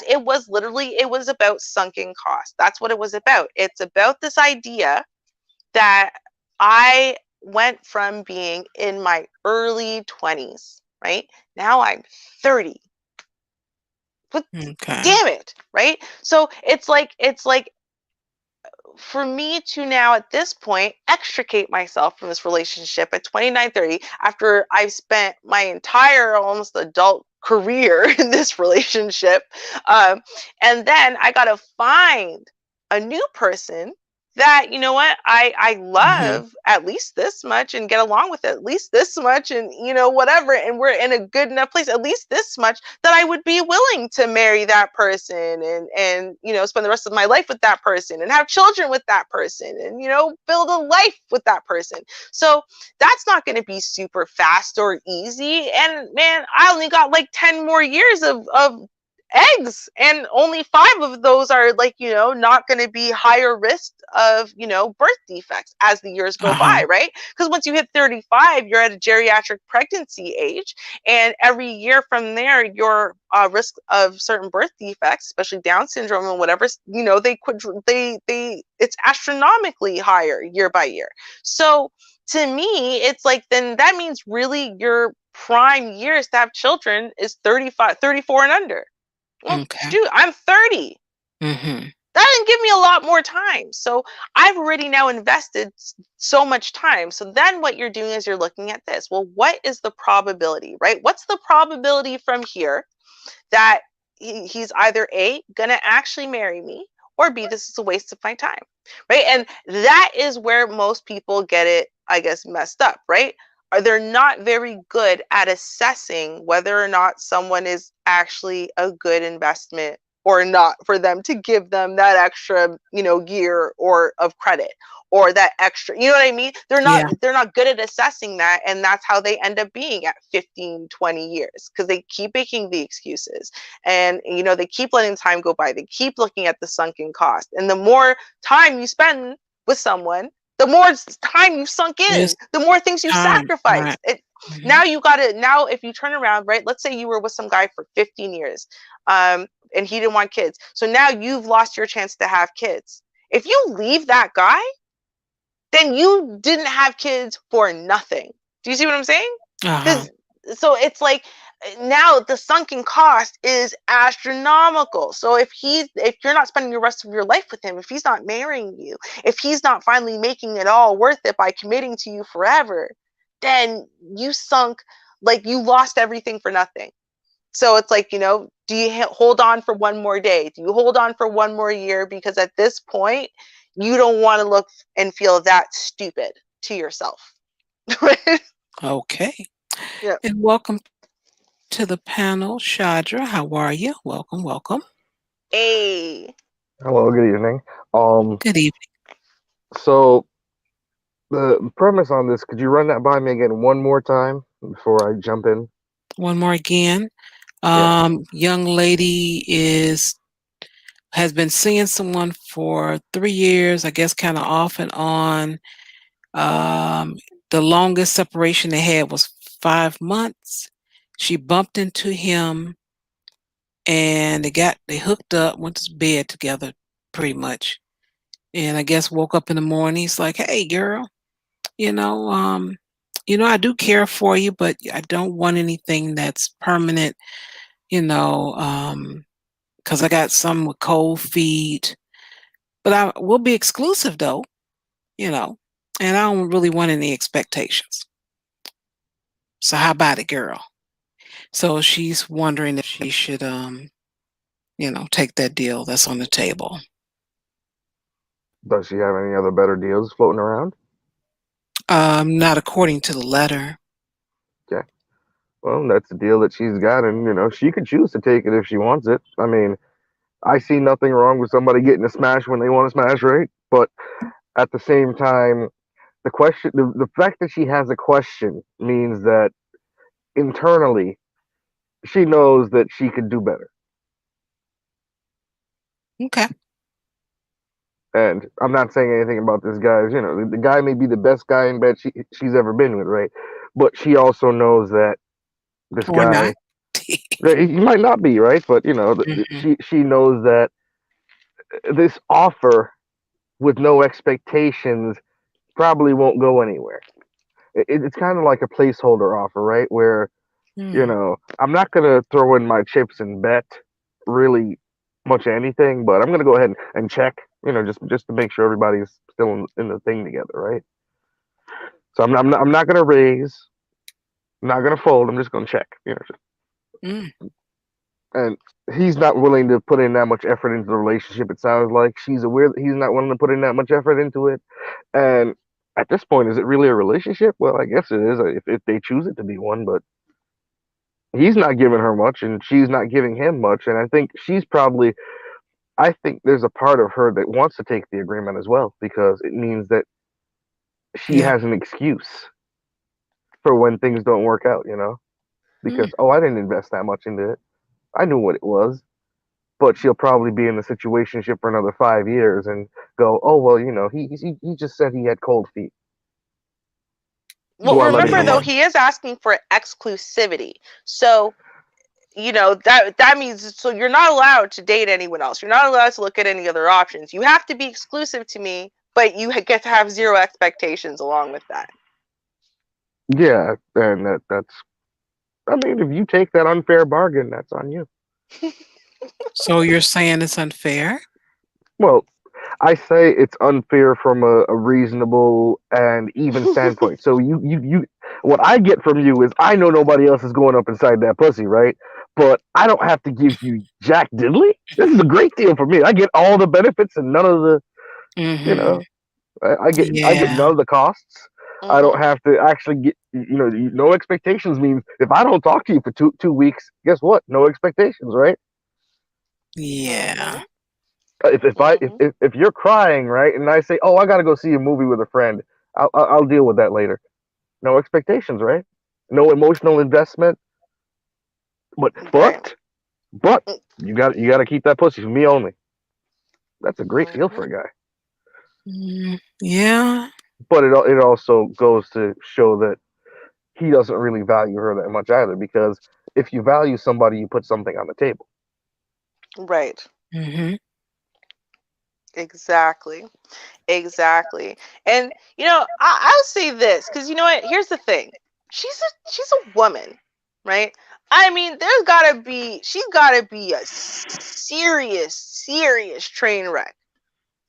It was literally, it was about sunken cost. That's what it was about. It's about this idea that I went from being in my early 20s, right? Now I'm 30. But Okay. damn it, right? So it's like for me to now at this point extricate myself from this relationship at 29, 30, after I've spent my entire almost adult career in this relationship, and then I gotta find a new person that, you know what, I Mhm. love at least this much and get along with at least this much, and whatever, and we're in a good enough place at least this much that I would be willing to marry that person, and spend the rest of my life with that person and have children with that person, and build a life with that person. So that's not going to be super fast or easy. And man, I only got like 10 more years of eggs, and only 5 of those are like, not going to be higher risk of, birth defects as the years go Uh-huh. by, right? Because once you hit 35, you're at a geriatric pregnancy age, and every year from there, your risk of certain birth defects, especially Down syndrome and whatever, they it's astronomically higher year by year. So to me, it's like, then that means really your prime years to have children is 35, 34 and under. Well, Okay. shoot, I'm 30. Mhm. That didn't give me a lot more time. So I've already now invested so much time. So then what you're doing is you're looking at this. Well, what is the probability, right? What's the probability from here that he's either A, gonna actually marry me, or B, this is a waste of my time, right? And that is where most people get it, I guess, messed up, right? Are they're not very good at assessing whether or not someone is actually a good investment or not, for them to give them that extra, year or of credit, or that extra, you know what I mean? they're not Yeah. they're not good at assessing that, and that's how they end up being at 15, 20 years, because they keep making the excuses, and they keep letting time go by, they keep looking at the sunken cost, and the more time you spend with someone, the more time you've sunk in, It's the more things you've time. Right. sacrificed. Mhm. Now you got to, now if you turn around, right, let's say you were with some guy for 15 years, and he didn't want kids, so now you've lost your chance to have kids. If you leave that guy, then you didn't have kids for nothing. Do you see what I'm saying? Uh-huh. Because so it's like, now the sunken cost is astronomical. So if you're not spending the rest of your life with him, if he's not marrying you, if he's not finally making it all worth it by committing to you forever, then you sunk, like you lost everything for nothing. So it's like, do you hold on for one more day? Do you hold on for one more year? Because at this point, you don't want to look and feel that stupid to yourself. Right? Okay. Yeah. And welcome to the panel, Shadra. How are you? Welcome, welcome. A. Hello, good evening. Um, Good evening. so The premise on this, could you run that by me again one more time before I jump in? One more again. Yeah. Young lady has been seeing someone for 3 years, I guess kind of off and on. Um, the longest separation they had was 5 months. She bumped into him and they hooked up, went to bed together pretty much. And I guess woke up in the morning. He's like, "Hey girl, you know, um, I do care for you, but I don't want anything that's permanent, you know, because I got some with cold feet. But I will be exclusive though, you know, and I don't really want any expectations. So how about it, girl?" So she's wondering if she should, take that deal that's on the table. Does she have any other better deals floating around? Not according to the letter. Okay. Well, that's the deal that she's got, and she could choose to take it if she wants it. I mean, I see nothing wrong with somebody getting a smash when they want to smash, right? But at the same time, the fact that she has a question means that internally she knows that she could do better. Okay. And I'm not saying anything about this guy's, the guy may be the best guy in bed she's ever been with, right? But she also knows that this Or not. guy, right, he might not be, right? But Hmm. she knows that this offer with no expectations probably won't go anywhere. It's kind of like a placeholder offer, right? Where Mm, I'm not gonna throw in my chips and bet really much anything, but I'm gonna go ahead and check, just to make sure everybody's still in the thing together, right? So I'm not gonna raise, I'm not gonna fold. I'm just gonna check, mm, and he's not willing to put in that much effort into the relationship. It sounds like she's aware that he's not willing to put in that much effort into it, and at this point, is it really a relationship? Well, I guess it is if they choose it to be one, but he's not giving her much and she's not giving him much, and I think there's a part of her that wants to take the agreement as well, because it means that she yeah. has an excuse for when things don't work out, Mm, because oh, I didn't invest that much into it, I knew what it was. But she'll probably be in the situationship for another 5 years and go, oh well, he just said he had cold feet, Well, do I let it remember go though, yeah. on? he is asking for exclusivity. So, that means so you're not allowed to date anyone else. You're not allowed to look at any other options. You have to be exclusive to me, but you get to have zero expectations along with that. Yeah, and that's, I mean, if you take that unfair bargain, that's on you. So you're saying it's unfair? Well, I say it's unfair from a reasonable and even standpoint. So what I get from you is I know nobody else is going up inside that pussy, right? But I don't have to give you Jack Diddley. This is a great deal for me. I get all the benefits and none of the, you Hmm. know, I get Yeah. none of the costs. I don't Hmm. have to actually get, no expectations means if I don't talk to you for two weeks, guess what? No expectations, right? Yeah. Hmm. Hmm. If you're crying, right, and I say, oh, I got to go see a movie with a friend, I'll deal with that later. No expectations, right? No emotional investment, but Right. but but you got to keep that pussy for me only. That's a great deal for Hmm. a guy. Yeah. But it also goes to show that he doesn't really value her that much either, because if you value somebody, you put something on the table. Right. Hmm. Exactly. Exactly. And I'll say this because you know what? Here's the thing. She's a woman, right? I mean, she's gotta be a serious train wreck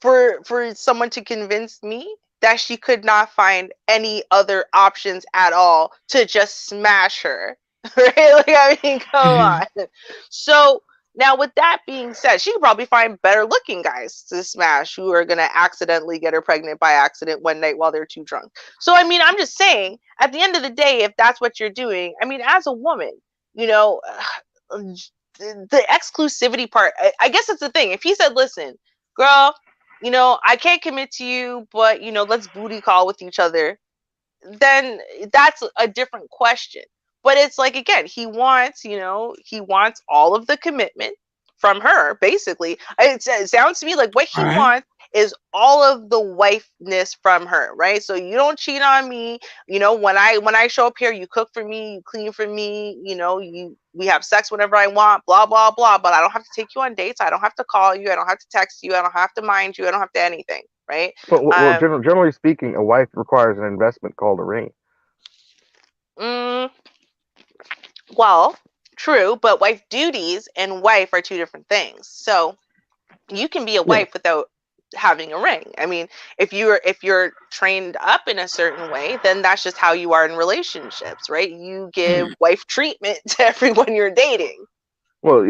for someone to convince me that she could not find any other options at all to just smash her. Right? Like, I mean, come Hmm. on. So now, with that being said, she could probably find better looking guys to smash who are gonna accidentally get her pregnant by accident one night while they're too drunk. So I mean, I'm just saying, at the end of the day, if that's what you're doing, I mean, as a woman, you know, the exclusivity part. I guess that's the thing. If he said, "Listen, girl, I can't commit to you, but let's booty call with each other, then that's a different question. But it's like, again, he wants all of the commitment from her, basically. It sounds to me like what he Right. wants is all of the wifeness from her, right? So you don't cheat on me. When I show up here, you cook for me, you clean for me, we have sex whenever I want, blah blah blah. But I don't have to take you on dates. I don't have to call you. I don't have to text you. I don't have to mind you. I don't have to anything, right? Well, Um, generally speaking, a wife requires an investment called a ring. mm, Well, true, but wife duties and wife are two different things. So you can be a Yeah. wife without having a ring. I mean, if you're trained up in a certain way, then that's just how you are in relationships, right? You give Mm. wife treatment to everyone you're dating. Well,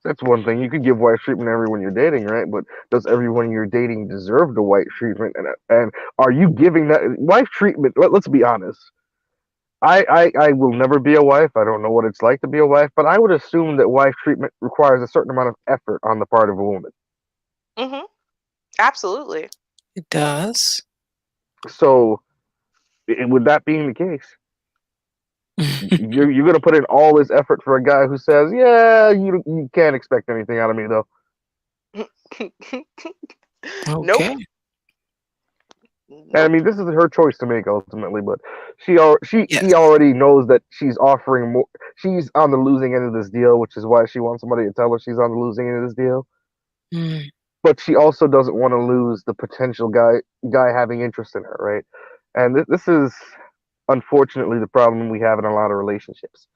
that's one thing. You could give wife treatment to everyone you're dating, right? But does everyone you're dating deserve the wife treatment? And are you giving that wife treatment? Let's be honest. I will never be a wife. I don't know what it's like to be a wife, but I would assume that wife treatment requires a certain amount of effort on the part of a woman. Hmm. Absolutely. It does. So, with that being the case, you're gonna put in all this effort for a guy who says, "Yeah, you can't expect anything out of me, though." Nope. Okay. And I mean, Nope. this is her choice to make ultimately, but he Yes. already knows that she's offering more. She's on the losing end of this deal, which is why she wants somebody to tell her she's on the losing end of this deal. Mm. But she also doesn't want to lose the potential guy having interest in her, right? And this is unfortunately the problem we have in a lot of relationships.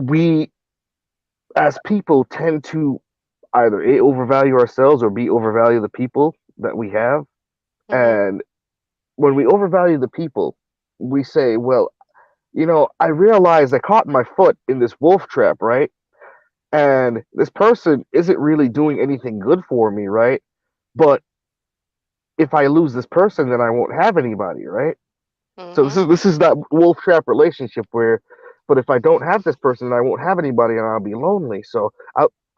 We as people tend to either A, overvalue ourselves, or B, overvalue the people that we have. Hmm. And when we overvalue the people, we say, well, I realized I caught my foot in this wolf trap, right? And this person isn't really doing anything good for me, right? But if I lose this person, then I won't have anybody, right? So this Hmm. is this is that wolf trap relationship where, but if I don't have this person, I won't have anybody, and I'll be lonely. So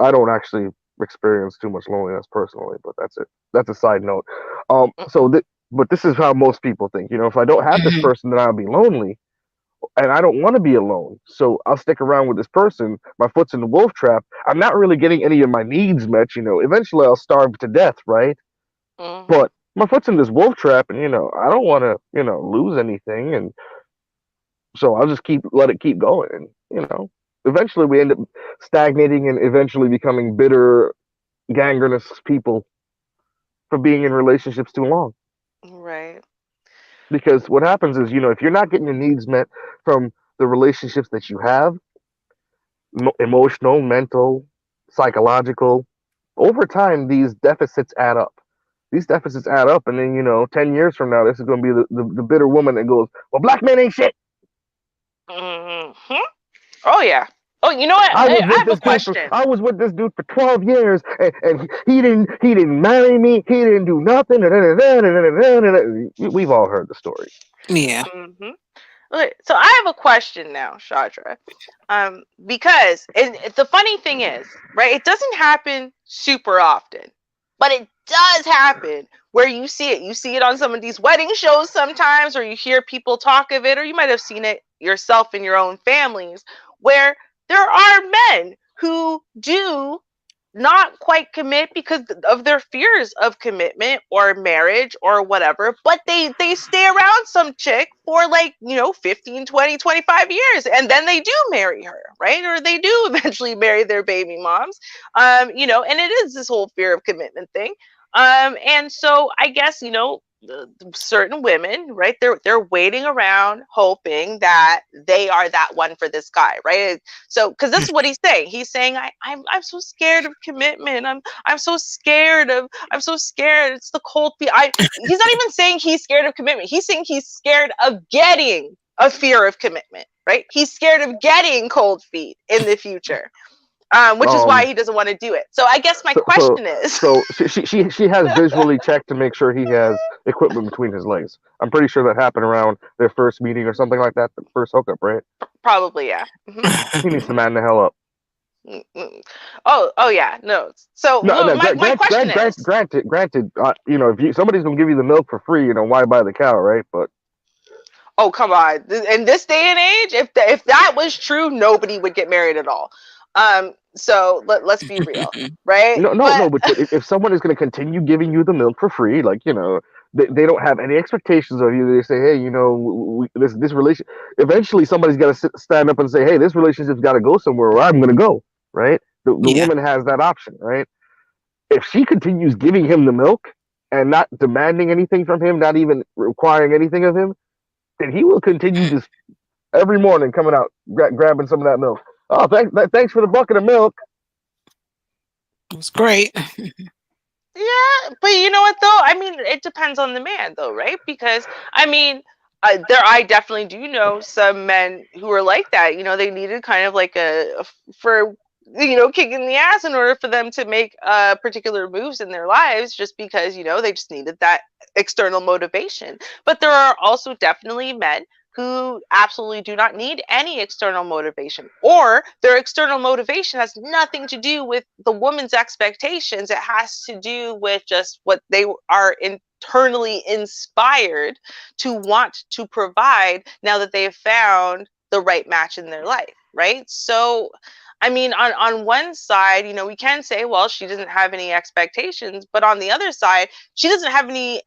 I don't actually experience too much loneliness personally, but that's it. That's a side note. But this is how most people think. If I don't have this Mhm. person, then I'll be lonely, and I don't want to be alone. So I'll stick around with this person. My foot's in the wolf trap. I'm not really getting any of my needs met. Eventually I'll starve to death, right? Hmm. But my foot's in this wolf trap, and I don't want to lose anything, and so I'll just let it keep going, and eventually we end up stagnating and eventually becoming bitter, gangrenous people for being in relationships too long. Right. Because what happens is, if you're not getting your needs met from the relationships that you have, emotional, mental, psychological, over time these deficits add up. These deficits add up, and then 10 years from now, this is going to be the bitter woman that goes, "Well, black men ain't shit." Hmm. Oh yeah. Oh, you know what? I was I with have a this dude for question. I was with this dude for 12 years, and he didn't marry me. He didn't do nothing. We've all heard the story. Yeah. Hmm. Okay, so I have a question now, Shadra. Because the funny thing is, right? It doesn't happen super often, but it does happen where you see it. You see it on some of these wedding shows sometimes, or you hear people talk of it, or you might have seen it yourself in your own families, where there are men who do not quite commit because of their fears of commitment or marriage or whatever, but they stay around some chick for like 15, 20, 25 years, and then they do marry her, right? Or they do eventually marry their baby moms. And it is this whole fear of commitment thing. And so I guess certain women, right? They're waiting around hoping that they are that one for this guy, right? So, because this is what he's saying. He's saying, I'm so scared of commitment. I'm so scared. It's the cold feet. He's not even saying he's scared of commitment. He's saying he's scared of getting a fear of commitment, right? He's scared of getting cold feet in the future, which is why Um, he doesn't want to do it. So I guess my so so question is, so she has visually checked to make sure he has equipment between his legs. I'm pretty sure that happened around their first meeting or something like that, the first hookup, right? probably, yeah. Hmm. He needs to man the hell up. Oh yeah, no. So No, no. my question is, Granted. If somebody's gonna give you the milk for free, why buy the cow, right? But oh come on, in this day and age, if that was true, nobody would get married at all. So let's be real, right? no, no, But no. But if someone is gonna continue giving you the milk for free, like they don't have any expectations of you. They say, hey, this relation. Eventually, somebody's got to stand up and say, hey, this relationship's got to go somewhere, or I'm gonna go, right? The Yeah. woman has that option, right? If she continues giving him the milk and not demanding anything from him, not even requiring anything of him, then he will continue just every morning coming out grabbing some of that milk. Oh, thanks for the bucket of milk. It was great. yeah, but you know what though? I mean, it depends on the man though, right? Because I mean, I definitely do know some men who are like that. They needed kind of like for kicking the ass in order for them to make particular moves in their lives, just because they just needed that external motivation. But there are also definitely men who absolutely do not need any external motivation, or their external motivation has nothing to do with the woman's expectations. It has to do with just what they are internally inspired to want to provide now that they've found the right match in their life, right? So I mean, on one side, we can say, well, she doesn't have any expectations, but on the other side, she doesn't have any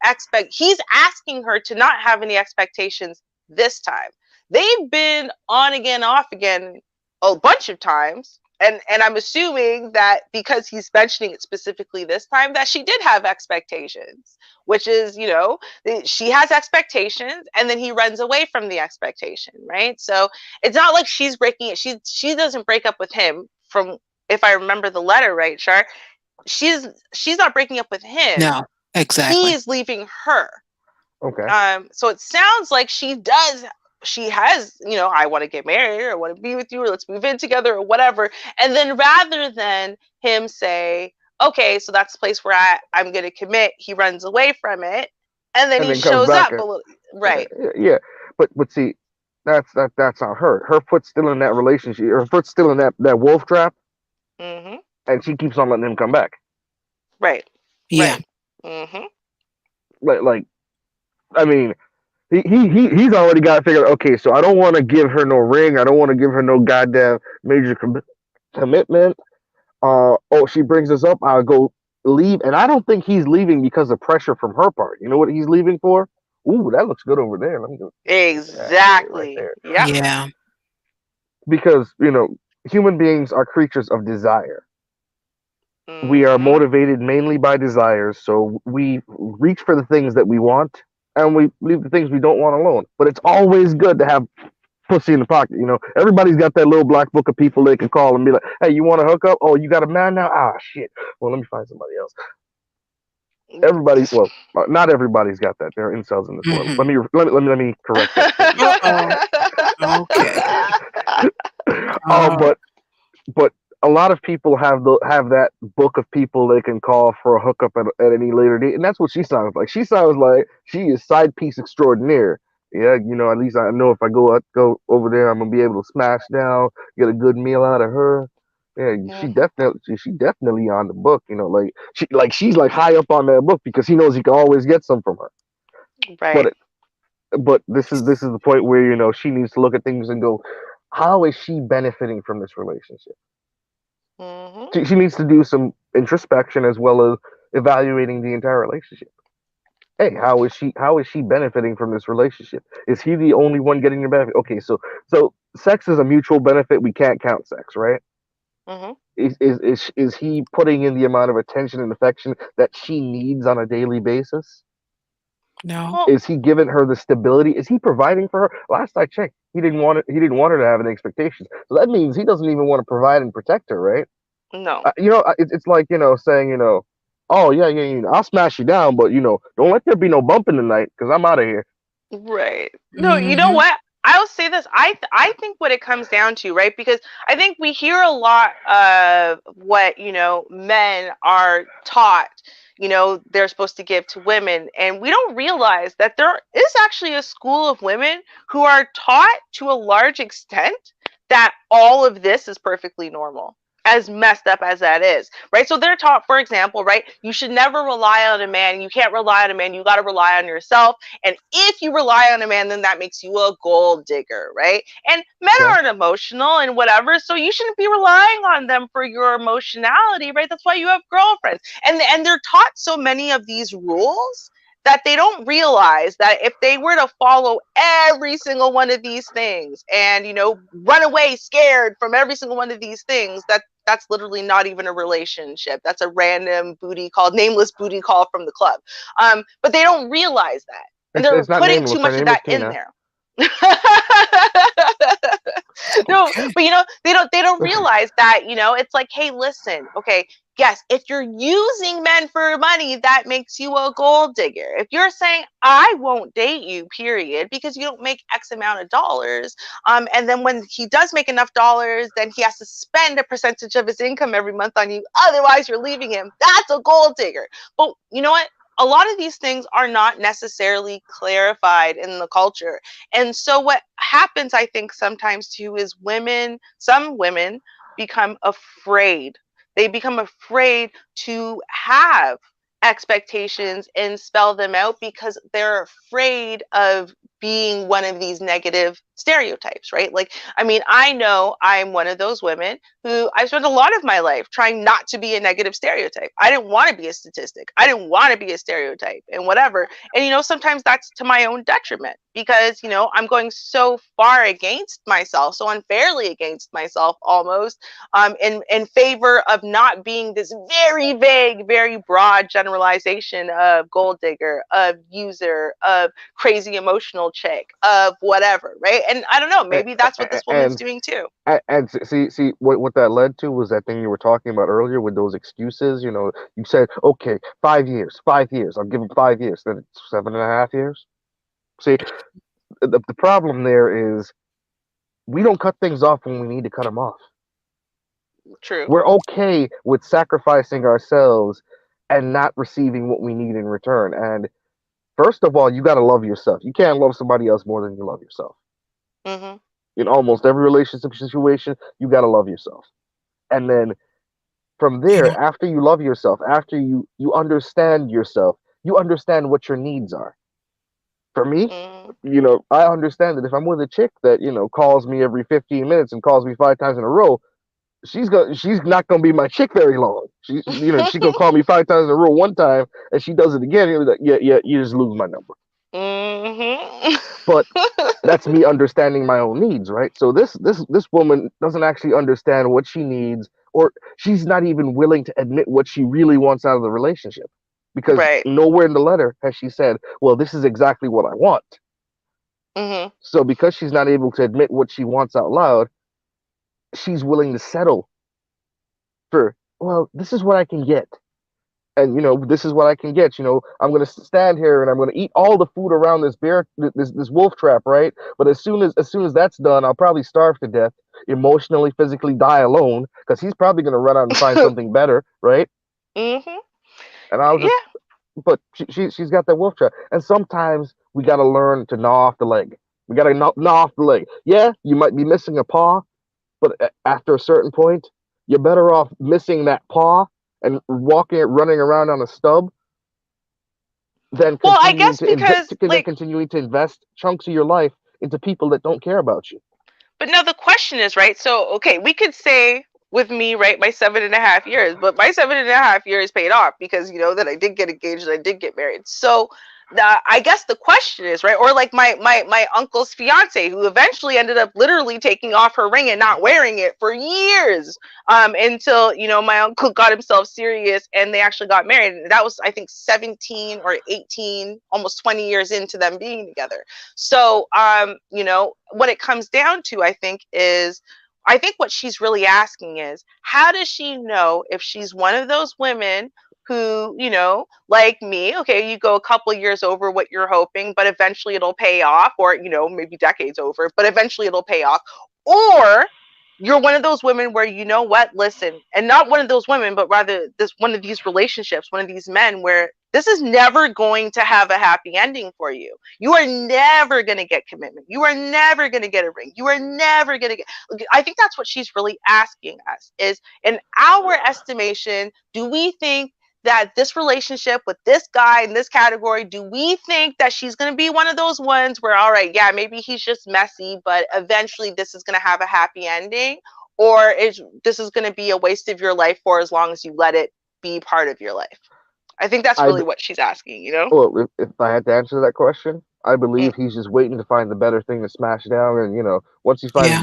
he's asking her to not have any expectations this time. They've been on again, off again a bunch of times. And I'm assuming that because he's mentioning it specifically this time, that she did have expectations, which is, she has expectations and then he runs away from the expectation, right? So it's not like she's breaking it. She doesn't break up with him, from, if I remember the letter right, Char. She's not breaking up with him. No, exactly. He's leaving her. Okay. So it sounds like she has, I want to get married, or I want to be with you, or let's move in together, or whatever. And then rather than him say, okay, so that's the place where I'm going to commit, he runs away from it. And then And he then comes shows back up and a little, right. yeah. But see, that's not her. Her foot's still in that relationship. Her foot's still in that wolf trap, Mm-hmm. and she keeps on letting him come back. Right. Yeah. Right. Mm-hmm. Like I mean, he's already got to figure. Okay, so I don't want to give her no ring. I don't want to give her no goddamn major commitment. Oh, she brings us up. I'll go leave, and I don't think he's leaving because of pressure from her part. You know what he's leaving for? Ooh, that looks good over there. Let me go. Right Exactly. there. Yep. Yeah. Because human beings are creatures of desire. We are Mm-hmm. motivated mainly by desires, so we reach for the things that we want, and we leave the things we don't want alone. But it's always good to have pussy in the pocket. Everybody's got that little black book of people they can call and be like, "Hey, you want to hook up? Oh, you got a man now? Ah, shit. Well, let me find somebody else." Everybody, well, not everybody's got that. There are incels in this world. Hmm. Let me correct that statement. Uh-oh. Okay. Oh, But a lot of people have that book of people they can call for a hookup at any later date, and that's what she sounds like. She sounds like she is side piece extraordinaire. Yeah, at least I know if I go over there, I'm gonna be able to smash down, get a good meal out of her. Yeah, she definitely on the book. She's like high up on that book because he knows he can always get some from her. Right. But but this is the point where she needs to look at things and go, how is she benefiting from this relationship? Mm-hmm. She needs to do some introspection as well as evaluating the entire relationship. Hey, how is she benefiting from this relationship? Is he the only one getting the benefit? Okay, so sex is a mutual benefit. We can't count sex, right? Mm-hmm. Is he putting in the amount of attention and affection that she needs on a daily basis? no. Well, Is he giving her the stability? Is he providing for her? Last I checked, he didn't want it. He didn't want her to have any expectations. So that means he doesn't even want to provide and protect her, right? no. It's like saying oh yeah, yeah, I'll smash you down, but don't let there be no bump in the night because I'm out of here. Right. No, you know Hmm. what? I'll say this. I think what it comes down to, right? Because I think we hear a lot of what, men are taught, they're supposed to give to women, and we don't realize that there is actually a school of women who are taught to a large extent that all of this is perfectly normal. as messed up as that is, right? So they're taught, for example, right, you should never rely on a man. You can't rely on a man. You got to rely on yourself. And if you rely on a man, then that makes you a gold digger, right? And men Okay. aren't emotional and whatever, so you shouldn't be relying on them for your emotionality, right? That's why you have girlfriends. And they're taught so many of these rules that they don't realize that if they were to follow every single one of these things and run away scared from every single one of these things, that's literally not even a relationship. That's a random booty call, nameless booty call from the club. But they don't realize that, and they're It's not putting too nameless. Her much of name is that in Tina. there. No, Okay. but they don't realize that, it's like, hey, listen, okay, yes, if you're using men for money, that makes you a gold digger. If you're saying I won't date you, period, because you don't make X amount of dollars, and then when he does make enough dollars, then he has to spend a percentage of his income every month on you, otherwise you're leaving him, that's a gold digger. But you know what, a lot of these things are not necessarily clarified in the culture. And so what happens, I think, sometimes too, is some women become afraid. They become afraid to have expectations and spell them out because they're afraid of being one of these negative stereotypes, right? Like, I mean, I know I'm one of those women who I've spent a lot of my life trying not to be a negative stereotype. I didn't want to be a statistic. I didn't want to be a stereotype and whatever. And, sometimes that's to my own detriment because, I'm going so far against myself, so unfairly against myself almost, in favor of not being this very vague, very broad generalization of gold digger, of user, of crazy emotional chick, of whatever, right? And I don't know, maybe that's what this woman's And doing too. see what that led to was that thing you were talking about earlier with those excuses. You said, okay, 5 years, 5 years. I'll give him 5 years. Then it's 7.5 years. See, the problem there is we don't cut things off when we need to cut them off. True. We're okay with sacrificing ourselves and not receiving what we need in return. And first of all, you got to love yourself. You can't love somebody else more than you love yourself. Mm-hmm. In almost every relationship situation, you got to love yourself. And then from You there, know, after you love yourself, after you understand yourself, you understand what your needs are. For me, Mm-hmm. I understand that if I'm with a chick that, calls me every 15 minutes and calls me 5 times in a row, she's not gonna be my chick very long. She gonna call me 5 times in a row one time and she does it again, you're like, yeah, you just lose my number. Mm-hmm. But that's me understanding my own needs, right? So this woman doesn't actually understand what she needs, or she's not even willing to admit what she really wants out of the relationship, because Right. nowhere in the letter has she said, well, this is exactly what I want. Mm-hmm. So because she's not able to admit what she wants out loud, she's willing to settle for, well, this is what I can get. And this is what I can get. I'm gonna stand here and I'm gonna eat all the food around this wolf trap, right? But as soon as that's done, I'll probably starve to death, emotionally, physically die alone, because he's probably gonna run out and find something better, right? Mm-hmm. And I'll just, Yeah. but she's got that wolf trap, and sometimes we gotta learn to gnaw off the leg. We gotta gnaw off the leg. Yeah, you might be missing a paw, but after a certain point, you're better off missing that paw and running around on a stub than Well, I guess because like, continuing to invest chunks of your life into people that don't care about you. but now the question is, right? So, okay, we could say with me, right, my 7.5 years, but my 7.5 years paid off because that I did get engaged and I did get married. So, I guess the question is, right, or like my uncle's fiance, who eventually ended up literally taking off her ring and not wearing it for years, until my uncle got himself serious and they actually got married. And that was, I think, 17 or 18, almost 20 years into them being together. So, what it comes down to, I think what she's really asking is, how does she know if she's one of those women who, like me, okay, you go a couple years over what you're hoping, but eventually it'll pay off, or, maybe decades over, but eventually it'll pay off. Or you're one of those women where, you know what, listen, and not one of those women, but rather this one of these relationships, one of these men where this is never going to have a happy ending for you. You are never going to get commitment. You are never going to get a ring. You are never going to get. I think that's what she's really asking us is, in our estimation, do we think that this relationship with this guy in this category, do we think that she's going to be one of those ones where, all right, yeah, maybe he's just messy, but eventually this is going to have a happy ending? Or is this is going to be a waste of your life for as long as you let it be part of your life? I think that's I really what she's asking, you know? well, if I had to answer that question, I Mm, believe he's just waiting to find the better thing to smash down, and once he finds Yeah.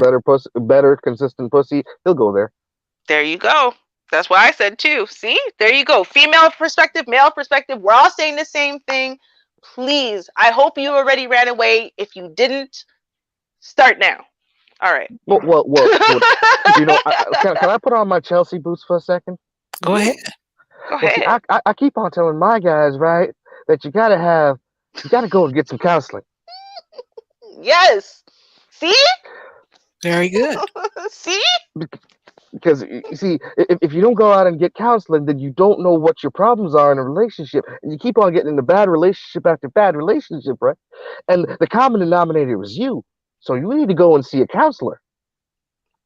better consistent pussy, he'll go there. there you go. That's what I said too. See, there you go. Female perspective, male perspective. We're all saying the same thing. Please, I hope you already ran away. If you didn't, start now. All right. Well, can I put on my Chelsea boots for a second? Go ahead. Go Well, see, ahead. I keep on telling my guys, right, that you gotta go and get some counseling. Yes. See? Very good. See? Because you see, if you don't go out and get counseling, then you don't know what your problems are in a relationship, and you keep on getting into bad relationship after bad relationship, right? And the common denominator is you, so you need to go and see a counselor.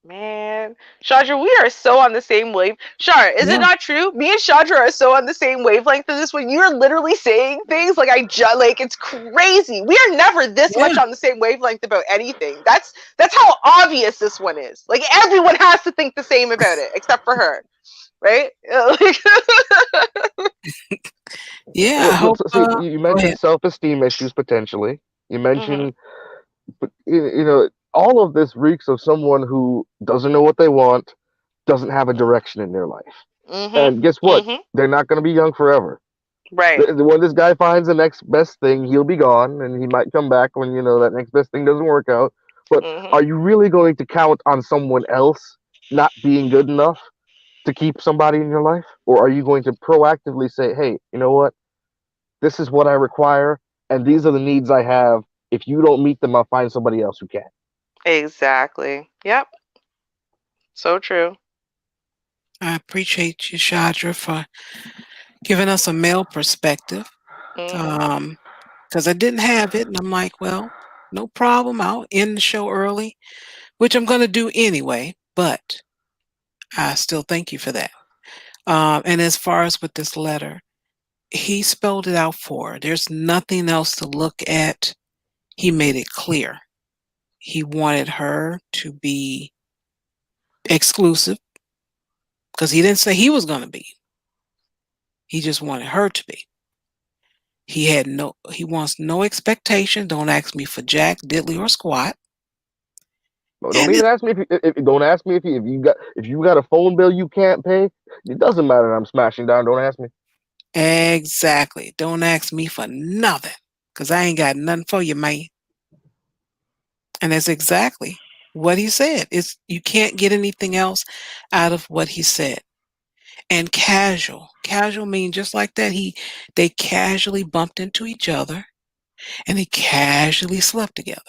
Man, Chandra, we are so on the same wave. Shar, is it Yeah. not true? Me and Chandra are so on the same wavelength of this when you're literally saying things like like it's crazy. We are never this Yeah. much on the same wavelength about anything. That's how obvious this one is. Like everyone has to think the same about it, except for her, right? Yeah. I Well, hope. see, you Go ahead. mentioned self-esteem issues potentially. You Mhm. mentioned, but all of this reeks of someone who doesn't know what they want, doesn't have a direction in their life. Mhm. And guess what? Mhm. They're not going to be young forever. Right. When this guy finds the next best thing, he'll be gone, and he might come back when that next best thing doesn't work out. But Mhm. are you really going to count on someone else not being good enough to keep somebody in your life, or are you going to proactively say, "Hey, you know what? This is what I require, and these are the needs I have. If you don't meet them, I'll find somebody else who can." Exactly. Yep. So true. I appreciate you, Shadra, for giving us a male perspective. Mhm. Um, because I didn't have it, and I'm like, well, no problem. I'll end the show early, which I'm going to do anyway. But I still thank you for that. And as far as with this letter, he spelled it out for her. There's nothing else to look at. He made it clear. He wanted her to be exclusive because he didn't say he was going to be. He just wanted her to be. He wants no expectation. Don't ask me for jack, diddly, or squat. Well, don't And even it, ask me if don't ask me if you got a phone bill you can't pay. It doesn't matter. I'm smashing down. Don't ask me. exactly. Don't ask me for nothing because I ain't got nothing for you, man. And that's exactly what he said. It's you can't get anything else out of what he said. And casual. Casual mean just like that. They casually bumped into each other and they casually slept together.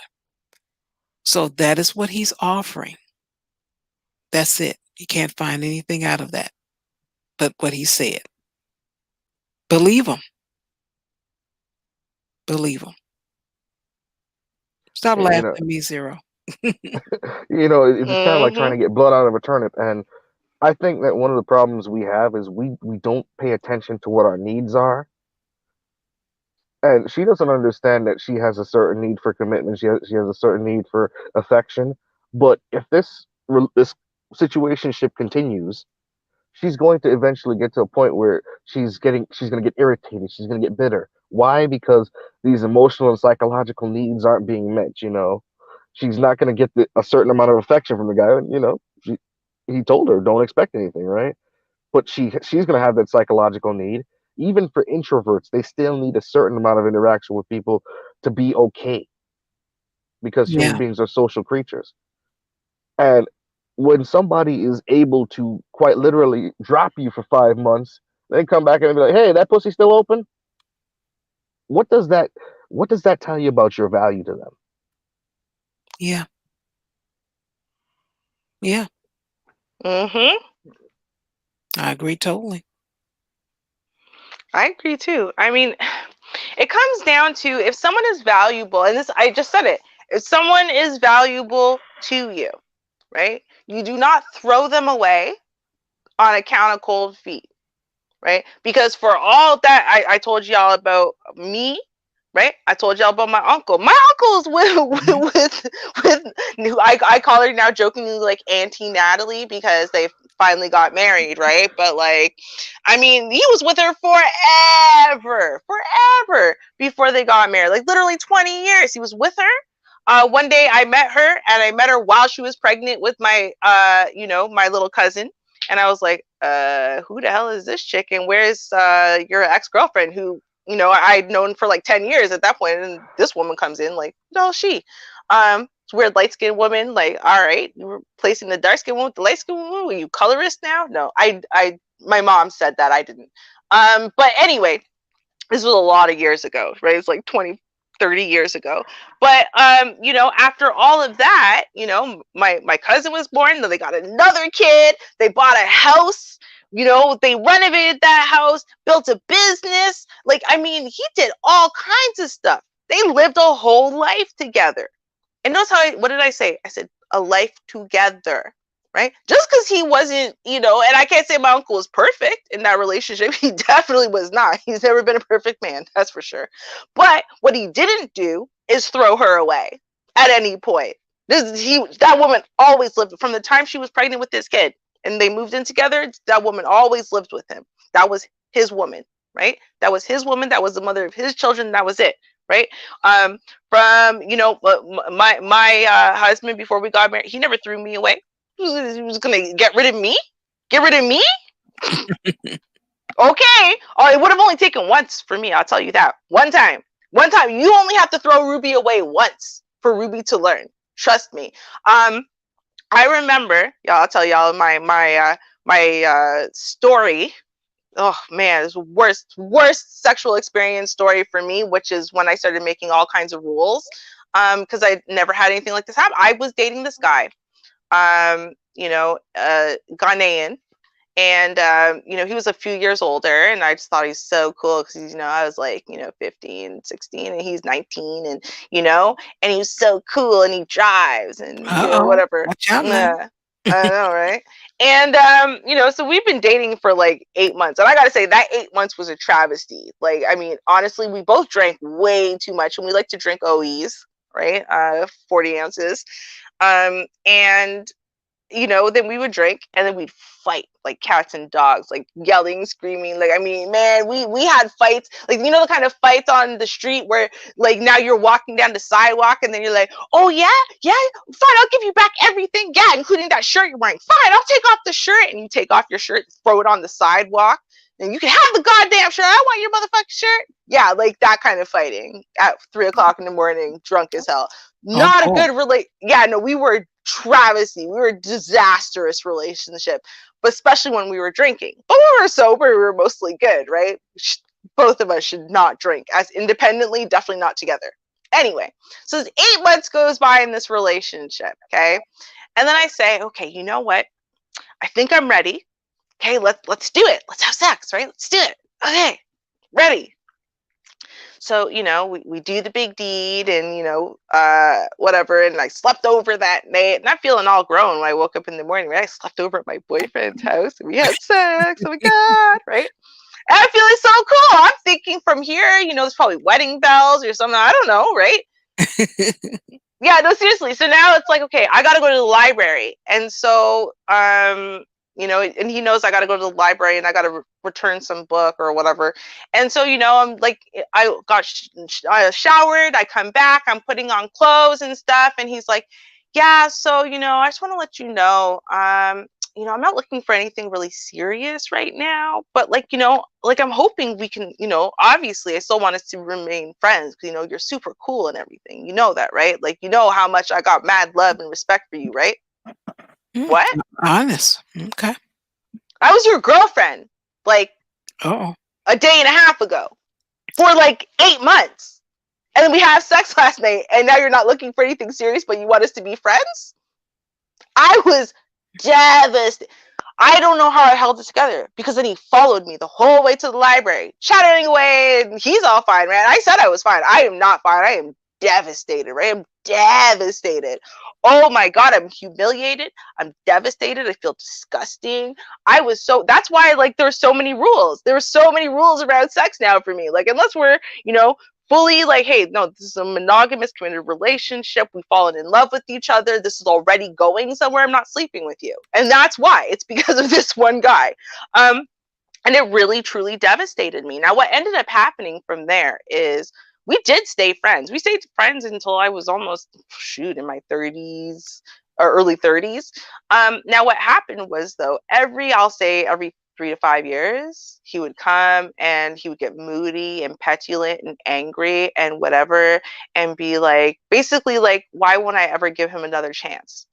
So that is what he's offering. That's it. You can't find anything out of that but what he said. Believe him. Believe him. Stop You laughing know, at me, Zero. it's kind of like trying Mhm. to get blood out of a turnip. And I think that one of the problems we have is we don't pay attention to what our needs are. And she doesn't understand that she has a certain need for commitment. She has a certain need for affection. But if this situationship continues, she's going to eventually get to a point where she's going to get irritated. She's going to get bitter. Why? Because these emotional and psychological needs aren't being met. She's not going to get a certain amount of affection from the guy. He told her don't expect anything, right? But she's going to have that psychological need. Even for introverts, they still need a certain amount of interaction with people to be okay, because human Yeah. beings are social creatures. And when somebody is able to quite literally drop you for 5 months, then come back and be like, "Hey, that pussy still open?" What does that what does that tell you about your value to them? Yeah. Yeah, Mm-hmm. I agree totally. I agree too. I mean, it comes down to if someone is valuable, and this, I just said it, if someone is valuable to you, right? You do not throw them away on account of cold feet, right? Because for all that I told y'all about me, right? I told y'all about my uncle. My uncle's Mhm. with I call her now jokingly like Auntie Natalie because they finally got married, right? But like, I mean, he was with her forever before they got married. Like literally 20 years he was with her. One day I met her and I met her while she was pregnant with my my little cousin, and I was like, who the hell is this chick? And where's your ex-girlfriend who, I'd known for like 10 years at that point? And this woman comes in, like, who the hell is she? Weird light skinned woman, like, all right, you were placing the dark skinned woman with the light skinned woman. Were you colorist now? No, my mom said that, I didn't. But anyway, this was a lot of years ago, right? It's like 20, 30 years ago. But after all of that, my cousin was born, then they got another kid, they bought a house, they renovated that house, built a business. Like, I mean, he did all kinds of stuff. They lived a whole life together. And notice what did I say? I said a life together, right? Just because he wasn't, and I can't say my uncle was perfect in that relationship. He definitely was not. He's never been a perfect man, that's for sure. But what he didn't do is throw her away at any point. That woman always lived from the time she was pregnant with this kid and they moved in together. That woman always lived with him. That was his woman, right? That was his woman. That was the mother of his children. That was it, right? From my husband before we got married, he never threw me away. He was gonna get rid of me. Get rid of me? Okay. Oh, it would have only taken once for me. I'll tell you that. One time. One time. You only have to throw Ruby away once for Ruby to learn. Trust me. I remember, y'all. I'll tell y'all my story. Oh man, it's worst sexual experience story for me, which is when I started making all kinds of rules. Because I never had anything like this happen. I was dating this guy, Ghanaian, and he was a few years older, and I just thought he's so cool because I was like 15, 16, and he's 19, and and he was so cool, and he drives, and Uh-oh, whatever. watch out now. Yeah, I know, right? And so we've been dating for like 8 months, and I gotta say that 8 months was a travesty. Like, I mean, honestly, we both drank way too much, and we like to drink OEs, right? 40 ounces. And then we would drink and then we'd fight like cats and dogs, like yelling, screaming. Like, I mean, man, we had fights, like, the kind of fights on the street where like now you're walking down the sidewalk and then you're like, oh yeah, yeah, fine, I'll give you back everything, yeah, including that shirt you're wearing. Fine, I'll take off the shirt, and you take off your shirt, throw it on the sidewalk, and you can have the goddamn shirt. I want your motherfucking shirt. Yeah, like that kind of fighting at 3 o'clock in the morning, drunk as hell. Oh Not a boy. good Yeah, no, we were travesty. We were a disastrous relationship, but especially when we were drinking. But when we were sober, we were mostly good, right? Both of us should not drink as independently, definitely not together. Anyway, so 8 months goes by in this relationship, okay? And then I say, okay, you know what? I think I'm ready. Okay, let's do it. Let's have sex, right? Let's do it. Okay, ready. So we do the big deed, and whatever, and I slept over that night, and I'm feeling all grown when I woke up in the morning, right? I slept over at my boyfriend's house and we had sex. Oh my god, right? And I'm feeling so cool. I'm thinking from here, there's probably wedding bells or something, I don't know, right? Yeah, no, seriously. So now it's like, okay, I gotta go to the library. And so and he knows I gotta go to the library and I gotta return some book or whatever. And so I'm like, I got I showered, I come back, I'm putting on clothes and stuff, and he's like, yeah, so I just want to let you know, I'm not looking for anything really serious right now, but like, like I'm hoping we can, obviously I still want us to remain friends because, you're super cool and everything. You know that, right? Like, how much I got mad love and respect for you, right? Mm, What? honest. Okay. I was your girlfriend like Oh. a day and a half ago for like 8 months. And then we had sex last night, and now you're not looking for anything serious, but you want us to be friends? I was Devastated. I don't know how I held it together, because then he followed me the whole way to the library, chatting away, and he's all fine, man. I said I was fine. I am not fine. I am devastated, right? I'm devastated. Oh my God, I'm humiliated. I'm devastated. I feel disgusting. That's why, like, there's so many rules. There are so many rules around sex now for me. Like, unless we're, fully like, hey, no, this is a monogamous committed relationship. We've fallen in love with each other. This is already going somewhere. I'm not sleeping with you. And that's why. It's because of this one guy. And it really, truly devastated me. Now, what ended up happening from there is we did stay friends. We stayed friends until I was almost, in my 30s or early 30s. Now, what happened was, though, I'll say every 3 to 5 years, he would come and he would get moody and petulant and angry and whatever, and be like, basically like, why won't I ever give him another chance?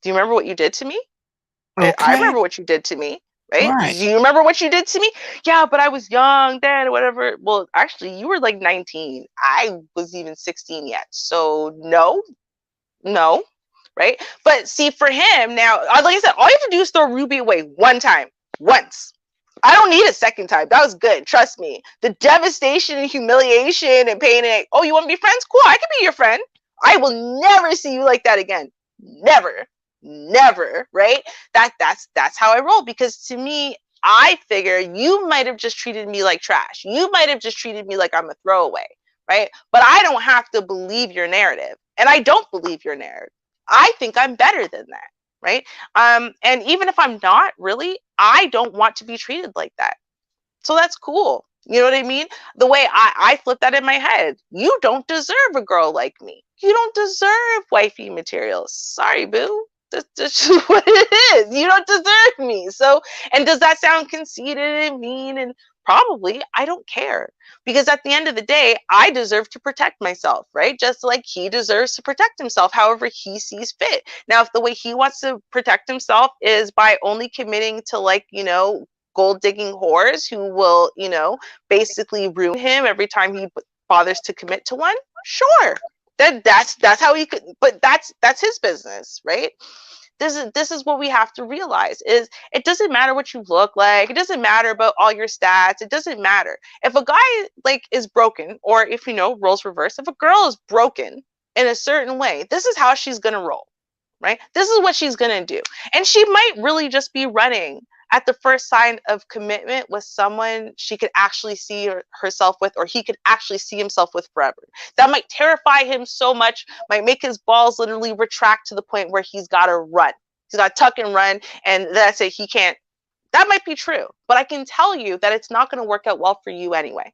Do you remember what you did to me? Right? I Okay. remember what you did to me. Right? Do Right. you remember what you did to me? Yeah, but I was young then, whatever. Well, actually, you were like 19. I was even 16 yet. So no, right? But see, for him now, like I said, all you have to do is throw Ruby away one time, once. I don't need a second time. That was good. Trust me. The devastation and humiliation and pain and, oh, you want to be friends? Cool. I can be your friend. I will never see you like that again. Never. Right? That's how I roll, because to me, I figure you might have just treated me like trash. You might have just treated me like I'm a throwaway, right? But I don't have to believe your narrative. And I don't believe your narrative. I think I'm better than that, right? And even if I'm not really, I don't want to be treated like that. So that's cool. You know what I mean? The way I flip that in my head. You don't deserve a girl like me. You don't deserve wifey material. Sorry, boo. That's just what it is. You don't deserve me. So, and does that sound conceited and mean? And probably, I don't care. Because at the end of the day, I deserve to protect myself, right? Just like he deserves to protect himself however he sees fit. Now, if the way he wants to protect himself is by only committing to, like, gold digging whores who will, basically ruin him every time he bothers to commit to one, sure. That's how he could, but that's his business, right? This is what we have to realize is it doesn't matter what you look like. It doesn't matter about all your stats. It doesn't matter. If a guy like is broken, or if roles reverse, if a girl is broken in a certain way, this is how she's gonna roll, right? This is what she's gonna do. And she might really just be running at the first sign of commitment with someone she could actually see herself with, or he could actually see himself with forever. That might terrify him so much, might make his balls literally retract to the point where he's got to run. He's got to tuck and run, and that's it. He can't. That might be true, but I can tell you that it's not going to work out well for you anyway.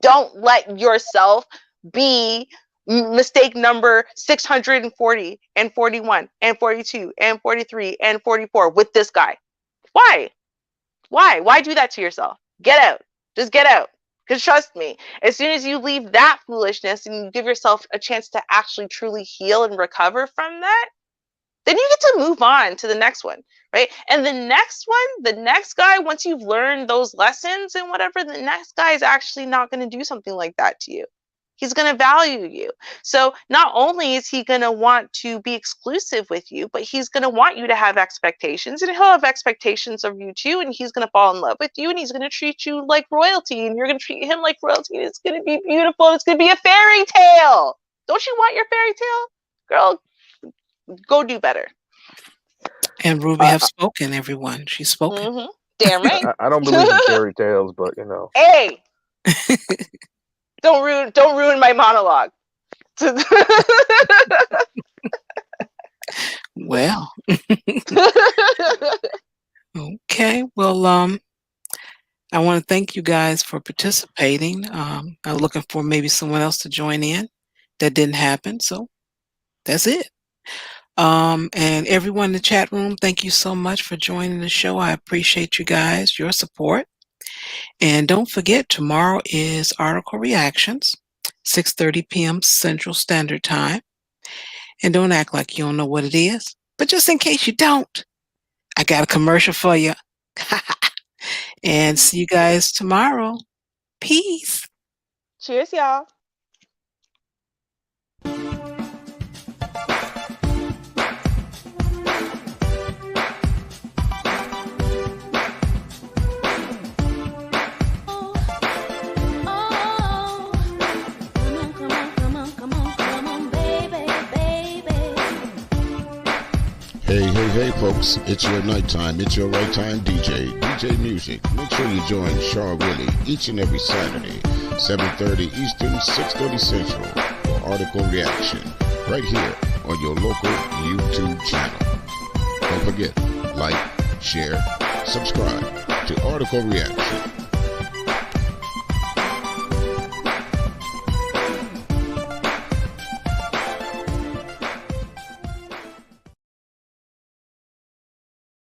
Don't let yourself be mistake number 640 and 41 and 42 and 43 and 44 with this guy. Why? Why do that to yourself? Get out. Just get out. Because trust me, as soon as you leave that foolishness and you give yourself a chance to actually truly heal and recover from that, then you get to move on to the next one, right? And the next guy, once you've learned those lessons and whatever, the next guy is actually not going to do something like that to you. He's going to value you. So not only is he going to want to be exclusive with you, but he's going to want you to have expectations, and he'll have expectations of you too. And he's going to fall in love with you, and he's going to treat you like royalty, and you're going to treat him like royalty. And it's going to be beautiful. It's going to be a fairy tale. Don't you want your fairy tale? Girl, go do better. And Ruby have spoken, everyone. She's spoken. Mm-hmm. Damn right. I don't believe in fairy tales, but Hey. Don't ruin my monologue. Well. Okay. Well, I want to thank you guys for participating. I'm looking for maybe someone else to join in. That didn't happen, so that's it. And everyone in the chat room, thank you so much for joining the show. I appreciate you guys, your support. And don't forget, tomorrow is Article Reactions, 6:30 p.m. Central Standard Time. And don't act like you don't know what it is. But just in case you don't, I got a commercial for you. And see you guys tomorrow. Peace. Cheers, y'all. Hey folks, it's your nighttime, it's your right time DJ Music. Make sure you join Char Willie each and every Saturday, 7:30 Eastern, 6:30 Central, for Article Reaction, right here on your local YouTube channel. Don't forget, like, share, subscribe to Article Reaction.